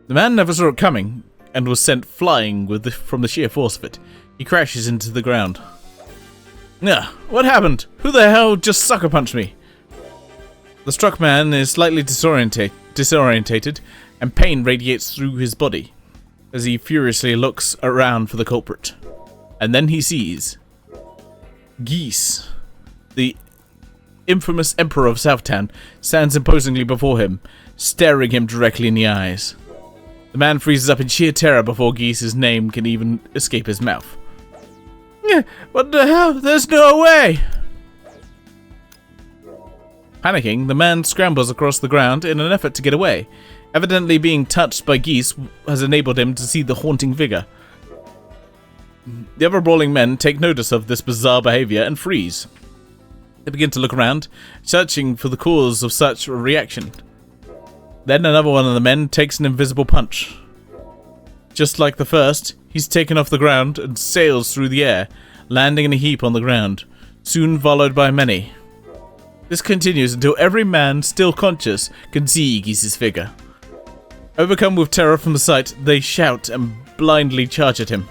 Speaker 1: The man never saw it coming and was sent flying from the sheer force of it. He crashes into the ground. What happened? Who the hell just sucker punched me? The struck man is slightly disorientated, and pain radiates through his body as he furiously looks around for the culprit. And then he sees Geese. The infamous Emperor of Southtown stands imposingly before him, staring him directly in the eyes. The man freezes up in sheer terror before Geese's name can even escape his mouth. What the hell? There's no way! Panicking, the man scrambles across the ground in an effort to get away. Evidently being touched by Geese has enabled him to see the haunting figure. The other brawling men take notice of this bizarre behavior and freeze. They begin to look around, searching for the cause of such a reaction. Then another one of the men takes an invisible punch. Just like the first, he's taken off the ground and sails through the air, landing in a heap on the ground, soon followed by many. This continues until every man still conscious can see Geese's figure. Overcome with terror from the sight, they shout and blindly charge at him.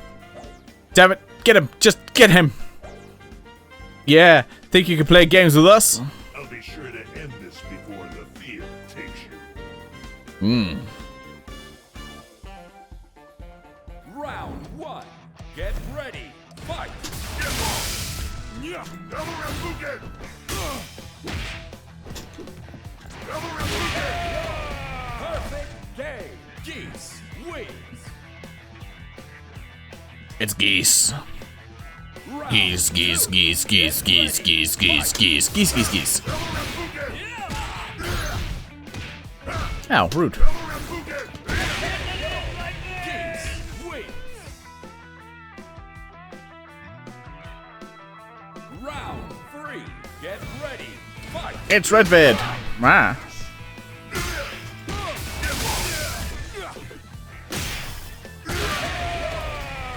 Speaker 1: Damn it, get him! Just get him! Yeah, think you can play games with us?
Speaker 4: I'll be sure to end this before the fear takes you.
Speaker 6: Round 1. Get ready. Fight. Perfect game. Geese wins.
Speaker 1: It's geese.
Speaker 6: Round
Speaker 1: Geese, geese, geese, geese, geese, geese, geese, geese, geese, geese, geese. Ow, rude.
Speaker 6: Geese wins. Round 3. Get ready. Fight.
Speaker 1: It's Redbeard. Ah.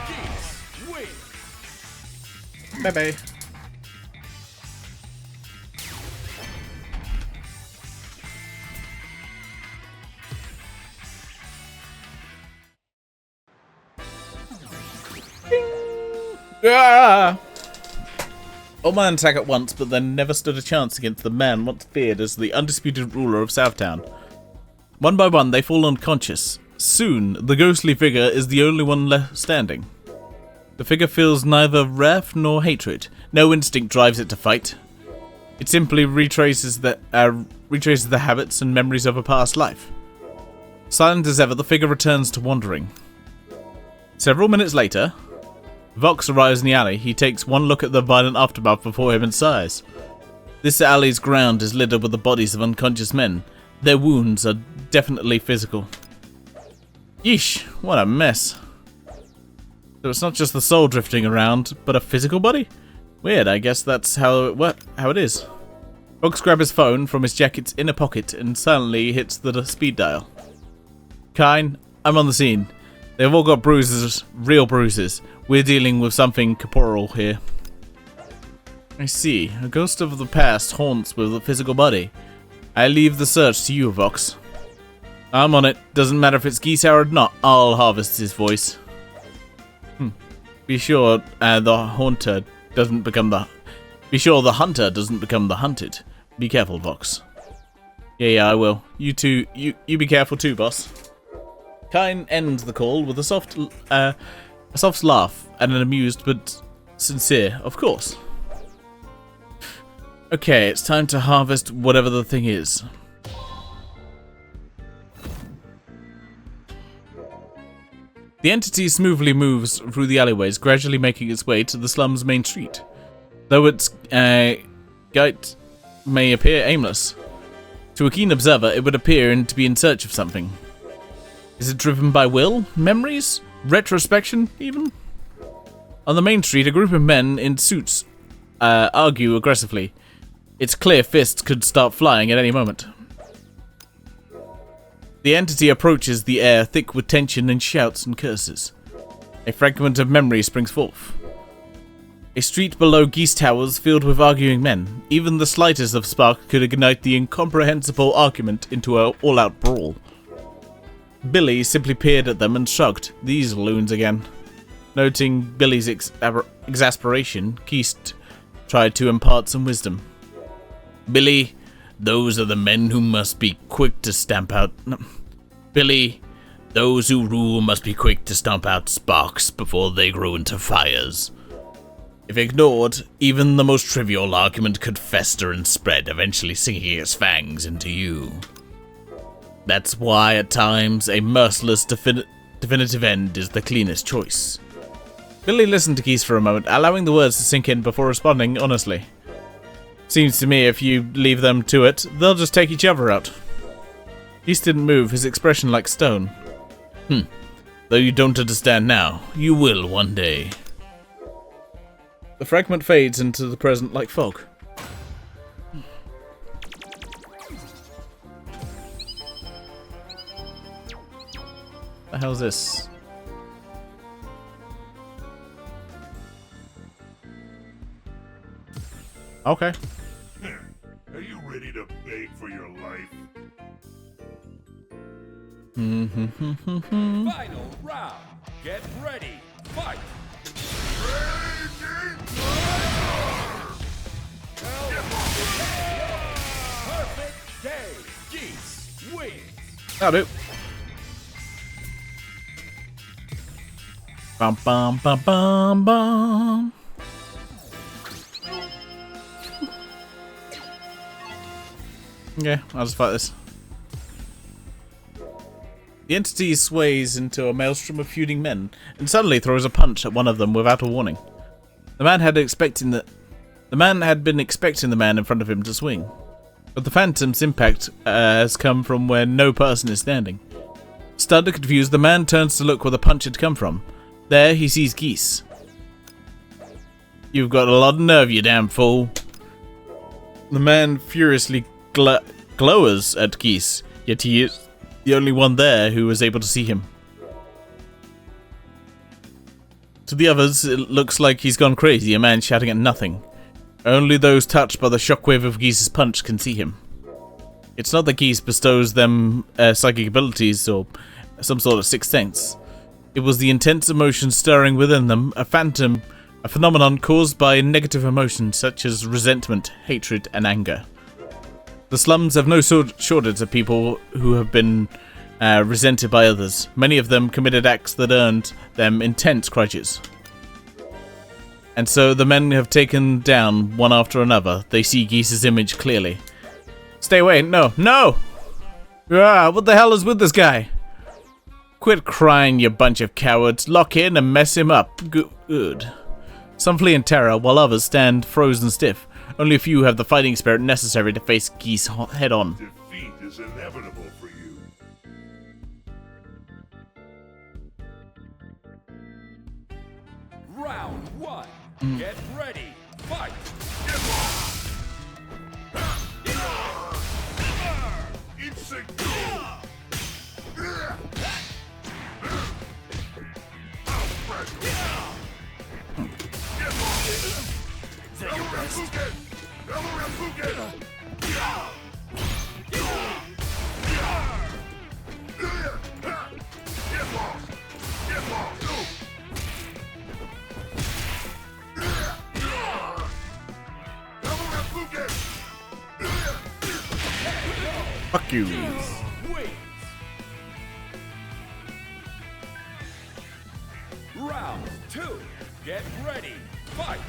Speaker 6: Geese wins.
Speaker 1: Bye-bye. Ah! All men attack at once, but then never stood a chance against the man once feared as the undisputed ruler of Southtown. One by one, they fall unconscious. Soon, the ghostly figure is the only one left standing. The figure feels neither wrath nor hatred. No instinct drives it to fight. It simply retraces the habits and memories of a past life. Silent as ever, the figure returns to wandering. Several minutes later, Vox arrives in the alley. He takes one look at the violent aftermath before him and sighs. This alley's ground is littered with the bodies of unconscious men. Their wounds are definitely physical. Yeesh, what a mess. So it's not just the soul drifting around, but a physical body? Weird, I guess that's how it is. Vox grabs his phone from his jacket's inner pocket and silently hits the speed dial. Kine, I'm on the scene. They've all got bruises, real bruises. We're dealing with something corporeal here. I see. A ghost of the past haunts with a physical body. I leave the search to you, Vox. I'm on it. Doesn't matter if it's geese or not. I'll harvest his voice. Be sure the hunter doesn't become the... Be sure the hunter doesn't become the hunted. Be careful, Vox. Yeah, I will. You too. You be careful too, boss. Kine ends the call with a soft laugh and an amused but sincere, of course. Okay, it's time to harvest whatever the thing is. The entity smoothly moves through the alleyways, gradually making its way to the slum's main street. Though its gait may appear aimless, to a keen observer it would appear to be in search of something. Is it driven by will? Memories? Retrospection, even? On the main street, a group of men in suits argue aggressively. Its clear fists could start flying at any moment. The entity approaches the air thick with tension and shouts and curses. A fragment of memory springs forth. A street below Geese Towers filled with arguing men. Even the slightest of spark could ignite the incomprehensible argument into an all-out brawl. Billy simply peered at them and shrugged. These loons again. Noting Billy's exasperation, Keist tried to impart some wisdom. Billy, those are the men who must be quick to stamp out... No. Billy, those who rule must be quick to stamp out sparks before they grow into fires. If ignored, even the most trivial argument could fester and spread, eventually sinking its fangs into you. That's why, at times, a merciless definitive end is the cleanest choice. Billy listened to Geese for a moment, allowing the words to sink in before responding honestly. Seems to me if you leave them to it, they'll just take each other out. Geese didn't move, his expression like stone. Though you don't understand now, you will one day. The fragment fades into the present like fog. The hell's this? Okay.
Speaker 4: Are you ready to beg for your life?
Speaker 6: Final round. Get ready. Fight. Perfect day. Geese wins.
Speaker 1: That'll do. Bum bum bum bum bum. Okay, I'll just fight this. The entity sways into a maelstrom of feuding men, and suddenly throws a punch at one of them without a warning. The man had been expecting the man in front of him to swing, but the phantom's impact has come from where no person is standing. Stunned and confused, the man turns to look where the punch had come from. There, he sees Geese. You've got a lot of nerve, you damn fool. The man furiously glowers at Geese, yet he is the only one there who was able to see him. To the others, it looks like he's gone crazy, a man shouting at nothing. Only those touched by the shockwave of Geese's punch can see him. It's not that Geese bestows them psychic abilities or some sort of sixth sense. It was the intense emotion stirring within them, a phenomenon caused by negative emotions such as resentment, hatred, and anger. The slums have no shortage of people who have been resented by others. Many of them committed acts that earned them intense grudges. And so the men have taken down one after another. They see Geese's image clearly. Stay away, no, no! Ah, what the hell is with this guy? Quit crying, you bunch of cowards. Lock in and mess him up. Good. Some flee in terror, while others stand frozen stiff. Only a few have the fighting spirit necessary to face Geese head on.
Speaker 4: Defeat is inevitable for you.
Speaker 6: Round one. Get ready. Fight.
Speaker 1: Fuck you.
Speaker 6: Wins. Round two. Get ready. Fight.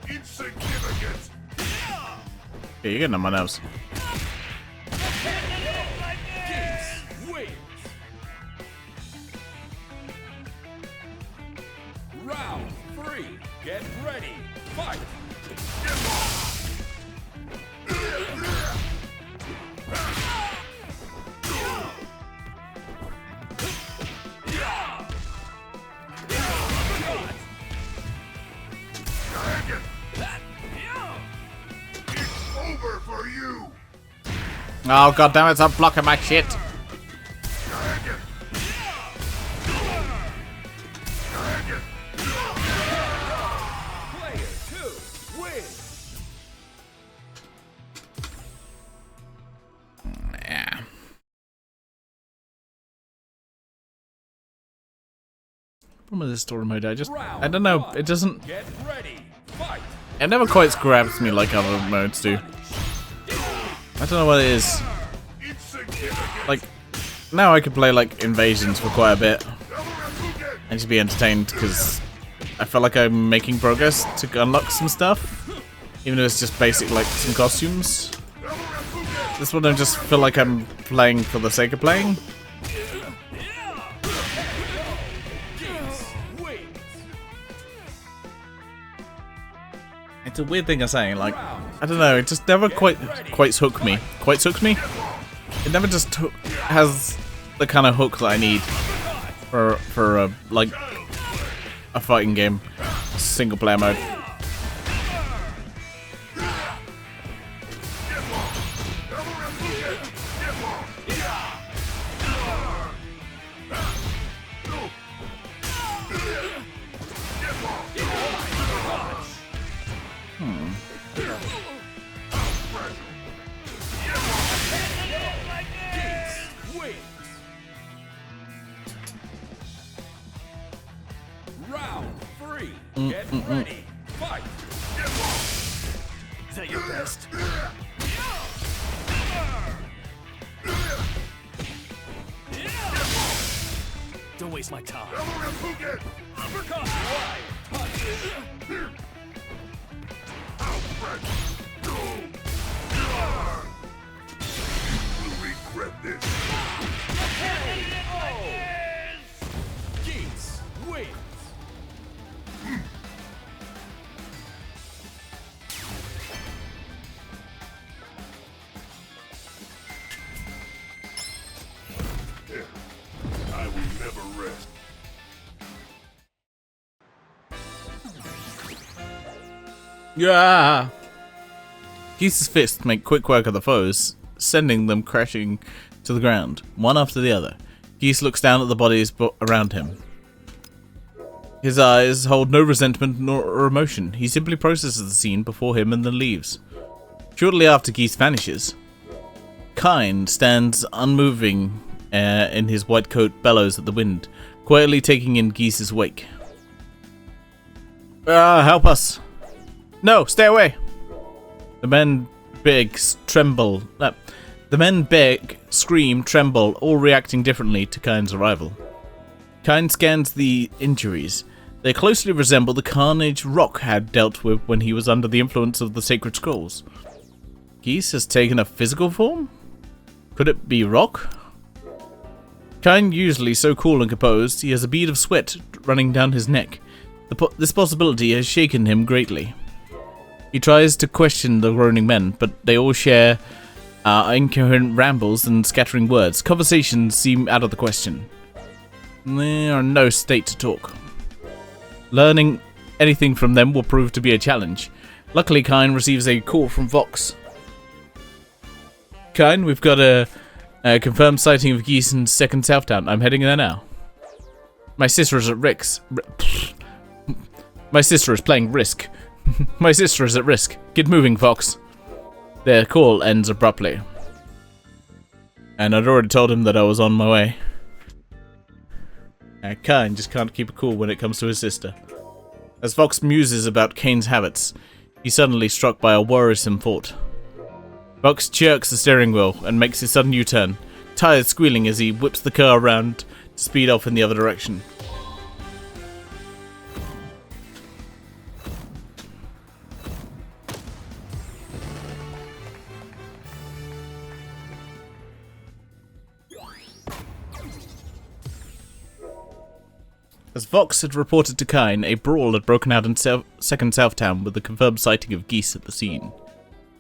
Speaker 4: Insignificant.
Speaker 1: Yeah, you're getting on my nerves.
Speaker 6: Geese wins. Round three. Get ready. Fight.
Speaker 4: It's over for you.
Speaker 1: Oh god damn it, stop blocking my shit.
Speaker 6: Player two wins.
Speaker 1: Yeah. Problem with this story mode, I don't know, it doesn't,
Speaker 6: Get ready. Fight.
Speaker 1: it never quite grabs me like other modes do. I don't know what it is.
Speaker 4: Insignificant.
Speaker 1: Like, now I could play like Invasions for quite a bit and just be entertained because I feel like I'm making progress to unlock some stuff, even though it's just basic like some costumes. This one I just feel like I'm playing for the sake of playing. It's a weird thing I'm saying, like, I don't know, it just never quite hooked me. Quite hooked me? It never just has the kind of hook that I need. for like a fighting game, single player mode.
Speaker 6: Round 3. Get ready. Fight.
Speaker 5: Is that your best? Don't waste my time.
Speaker 6: Uppercut. Right. Punch.
Speaker 4: You will regret this.
Speaker 6: Geese wins.
Speaker 4: I will never rest.
Speaker 1: Yeah. Geese's fists make quick work of the foes, sending them crashing to the ground, one after the other. Geese looks down at the bodies around him. His eyes hold no resentment nor emotion. He simply processes the scene before him and then leaves. Shortly after Geese vanishes, Kine stands unmoving in his white coat, bellows at the wind, quietly taking in Geese's wake. Help us! No, stay away! The men beg, tremble. The men beg, scream, tremble, all reacting differently to Kine's arrival. Kine scans the injuries. They closely resemble the carnage Rock had dealt with when he was under the influence of the sacred scrolls. Geese has taken a physical form? Could it be Rock? Kine, usually so cool and composed, he has a bead of sweat running down his neck. This possibility has shaken him greatly. He tries to question the groaning men, but they all share incoherent rambles and scattering words. Conversations seem out of the question. They are in no state to talk. Learning anything from them will prove to be a challenge. Luckily, Kine receives a call from Vox. Kine, we've got a confirmed sighting of geese in 2nd Southtown. I'm heading there now. My sister is at Rick's. My sister is playing Risk. My sister is at risk. Get moving, Fox. Their call ends abruptly. And I'd already told him that I was on my way. Kine just can't keep it cool when it comes to his sister. As Fox muses about Kane's habits, he's suddenly struck by a worrisome thought. Fox jerks the steering wheel and makes a sudden U-turn, tires squealing as he whips the car around to speed off in the other direction. As Vox had reported to Kine, a brawl had broken out in 2nd Southtown with the confirmed sighting of geese at the scene.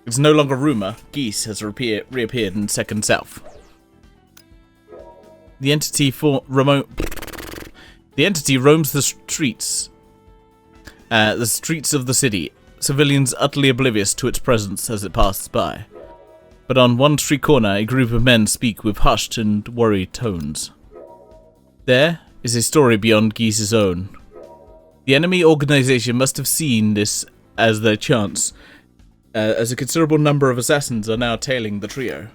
Speaker 1: It's no longer rumour, geese has reappeared in 2nd South. The entity roams the streets of the city, civilians utterly oblivious to its presence as it passes by. But on one street corner, a group of men speak with hushed and worried tones. There is a story beyond Geese's own. The enemy organization must have seen this as their chance, as a considerable number of assassins are now tailing the trio.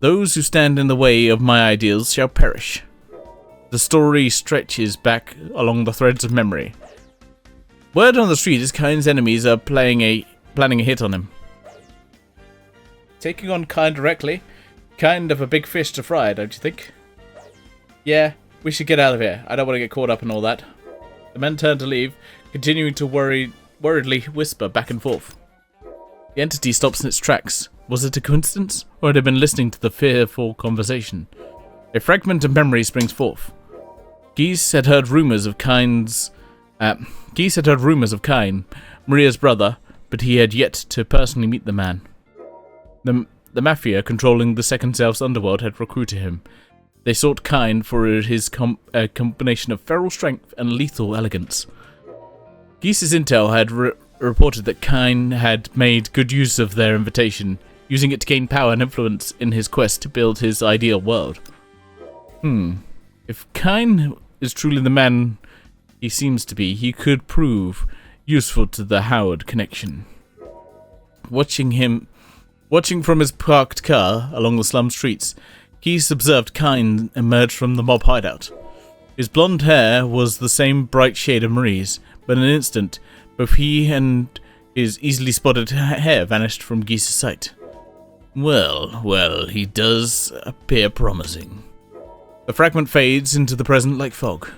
Speaker 1: Those who stand in the way of my ideals shall perish. The story stretches back along the threads of memory. Word on the street is Kine's enemies are planning a hit on him. Taking on Kine directly? Kind of a big fish to fry, don't you think? Yeah. We should get out of here. I don't want to get caught up in all that. The men turn to leave, continuing to worriedly whisper back and forth. The entity stops in its tracks. Was it a coincidence, or had it been listening to the fearful conversation? A fragment of memory springs forth. Geese had heard rumours of Kine, Maria's brother, but he had yet to personally meet the man. The mafia controlling the 2nd South's underworld had recruited him. They sought Kine for his combination of feral strength and lethal elegance. Geese's intel had reported that Kine had made good use of their invitation, using it to gain power and influence in his quest to build his ideal world. If Kine is truly the man he seems to be, he could prove useful to the Howard connection. Watching from his parked car along the slum streets, Geese observed Kine emerge from the mob hideout. His blonde hair was the same bright shade of Marie's, but in an instant, both he and his easily spotted hair vanished from Geese's sight. Well, he does appear promising. The fragment fades into the present like fog.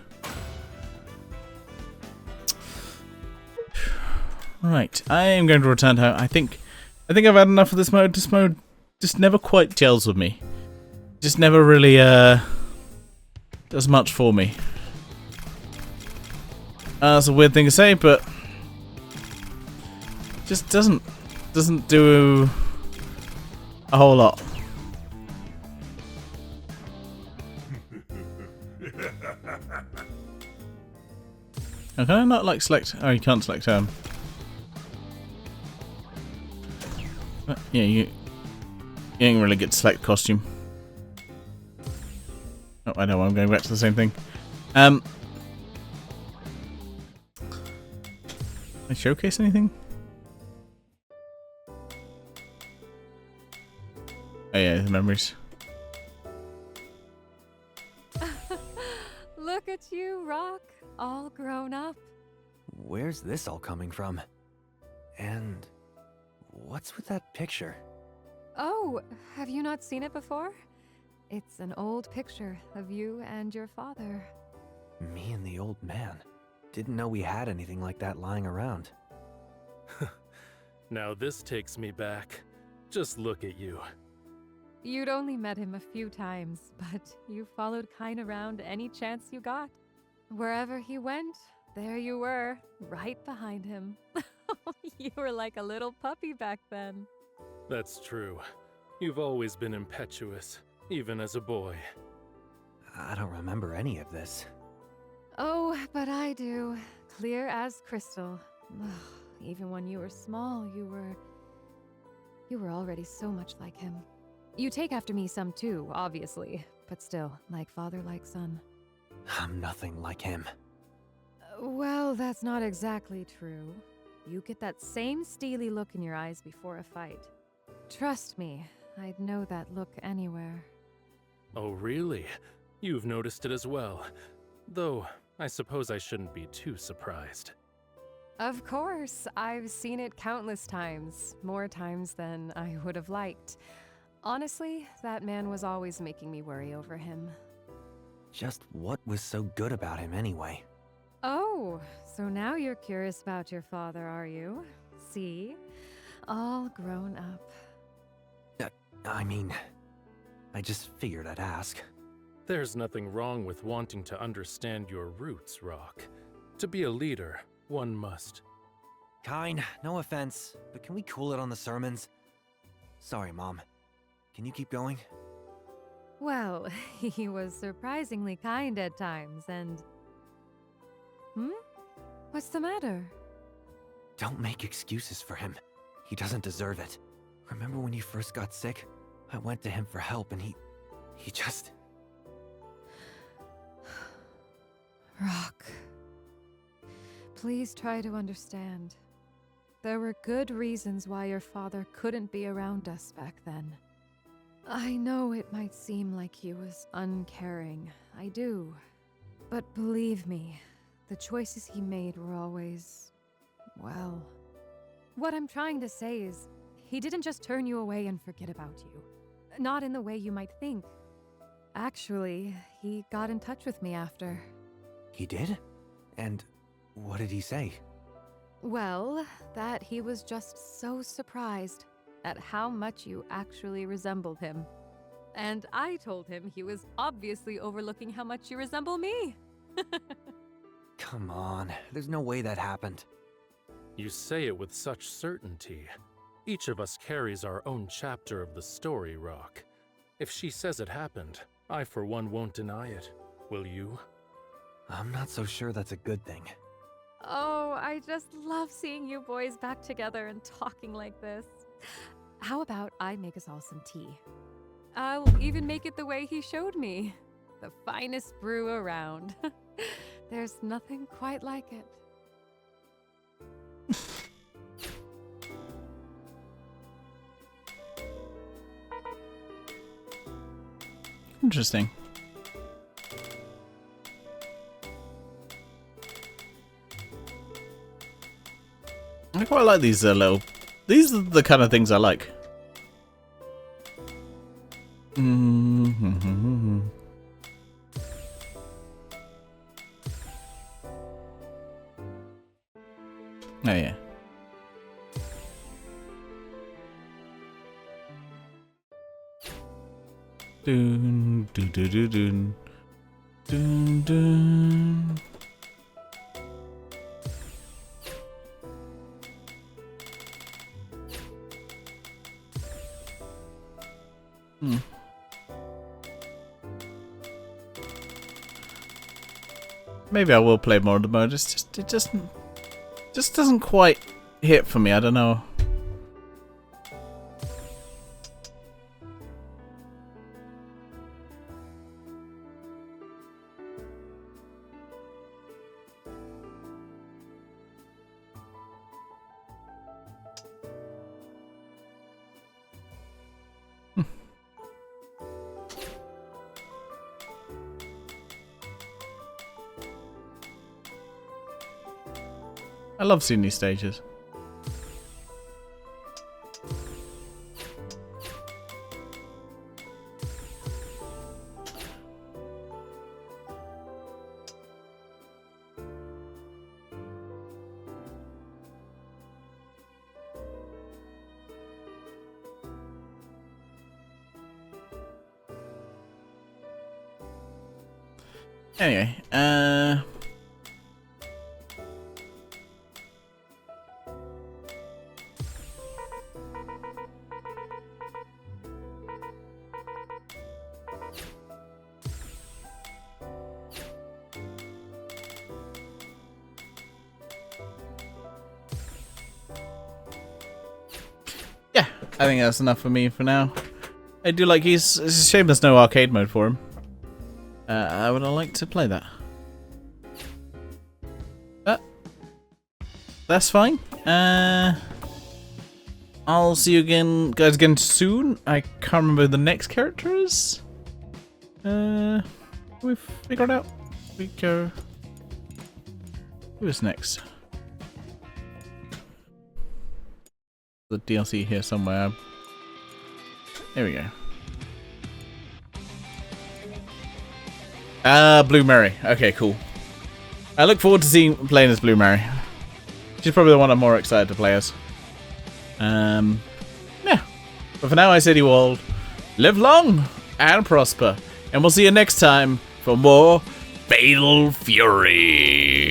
Speaker 1: Right, I am going to return home. I think I've had enough of this mode. This mode just never quite gels with me. Just never really does much for me. That's a weird thing to say, but just doesn't do a whole lot. Now, can I not like select? Oh, you can't select yeah, you ain't really get to select costume. Oh, I know, I'm going back to the same thing. Can I showcase anything? Oh yeah, the memories.
Speaker 7: Look at you, Rock, all grown up.
Speaker 5: Where's this all coming from? And what's with that picture?
Speaker 7: Oh, have you not seen it before? It's an old picture of you and your father.
Speaker 5: Me and the old man. Didn't know we had anything like that lying around.
Speaker 6: Now this takes me back. Just look at you.
Speaker 7: You'd only met him a few times, but you followed Kine around any chance you got. Wherever he went, there you were, right behind him. You were like a little puppy back then.
Speaker 6: That's true. You've always been impetuous, even as a boy.
Speaker 5: I don't remember any of this.
Speaker 7: Oh, but I do. Clear as crystal. Even when you were small, you were already so much like him. You take after me some too, obviously, but still, like father, like son.
Speaker 5: I'm nothing like him.
Speaker 7: Well, that's not exactly true. You get that same steely look in your eyes before a fight. Trust me, I'd know that look anywhere.
Speaker 6: Oh, really? You've noticed it as well. Though, I suppose I shouldn't be too surprised.
Speaker 7: Of course, I've seen it countless times. More times than I would have liked. Honestly, that man was always making me worry over him.
Speaker 5: Just what was so good about him anyway?
Speaker 7: Oh, so now you're curious about your father, are you? See? All grown up.
Speaker 5: I mean, I just figured I'd ask.
Speaker 6: There's nothing wrong with wanting to understand your roots, Rock. To be a leader, one must.
Speaker 5: Kine, no offense, but can we cool it on the sermons? Sorry, Mom. Can you keep going?
Speaker 7: Well, he was surprisingly kind at times, and... What's the matter?
Speaker 5: Don't make excuses for him. He doesn't deserve it. Remember when you first got sick? I went to him for help and he just...
Speaker 7: Rock. Please try to understand. There were good reasons why your father couldn't be around us back then. I know it might seem like he was uncaring. I do. But believe me, the choices he made were always... well... What I'm trying to say is, he didn't just turn you away and forget about you. Not in the way you might think. Actually, he got in touch with me after.
Speaker 5: He did? And what did he say?
Speaker 7: Well, that he was just so surprised at how much you actually resembled him. And I told him he was obviously overlooking how much you resemble me.
Speaker 5: Come on, there's no way that happened.
Speaker 6: You say it with such certainty. Each of us carries our own chapter of the story, Rock. If she says it happened, I, for one, won't deny it. Will you?
Speaker 5: I'm not so sure that's a good thing.
Speaker 7: Oh, I just love seeing you boys back together and talking like this. How about I make us all some tea? I'll even make it the way he showed me. The finest brew around. There's nothing quite like it.
Speaker 1: Interesting. I quite like these little... These are the kind of things I like. Mm-hmm. Oh, yeah. Dun, dun, dun, dun, dun. Dun, dun. Maybe I will play more of the mode. It just doesn't quite hit for me. I don't know. I love seeing these stages. Anyway, yeah, I think that's enough for me for now. I do like it's a shame there's no arcade mode for him. I would have liked to play that. But that's fine. I'll see you guys again soon. I can't remember who the next character is. We've figured out. We go. Who is next? The DLC here somewhere. Here we go. Blue Mary. Okay, cool. I look forward to playing as Blue Mary. She's probably the one I'm more excited to play as. Yeah. But for now, I say to you all, live long and prosper. And we'll see you next time for more Fatal Fury.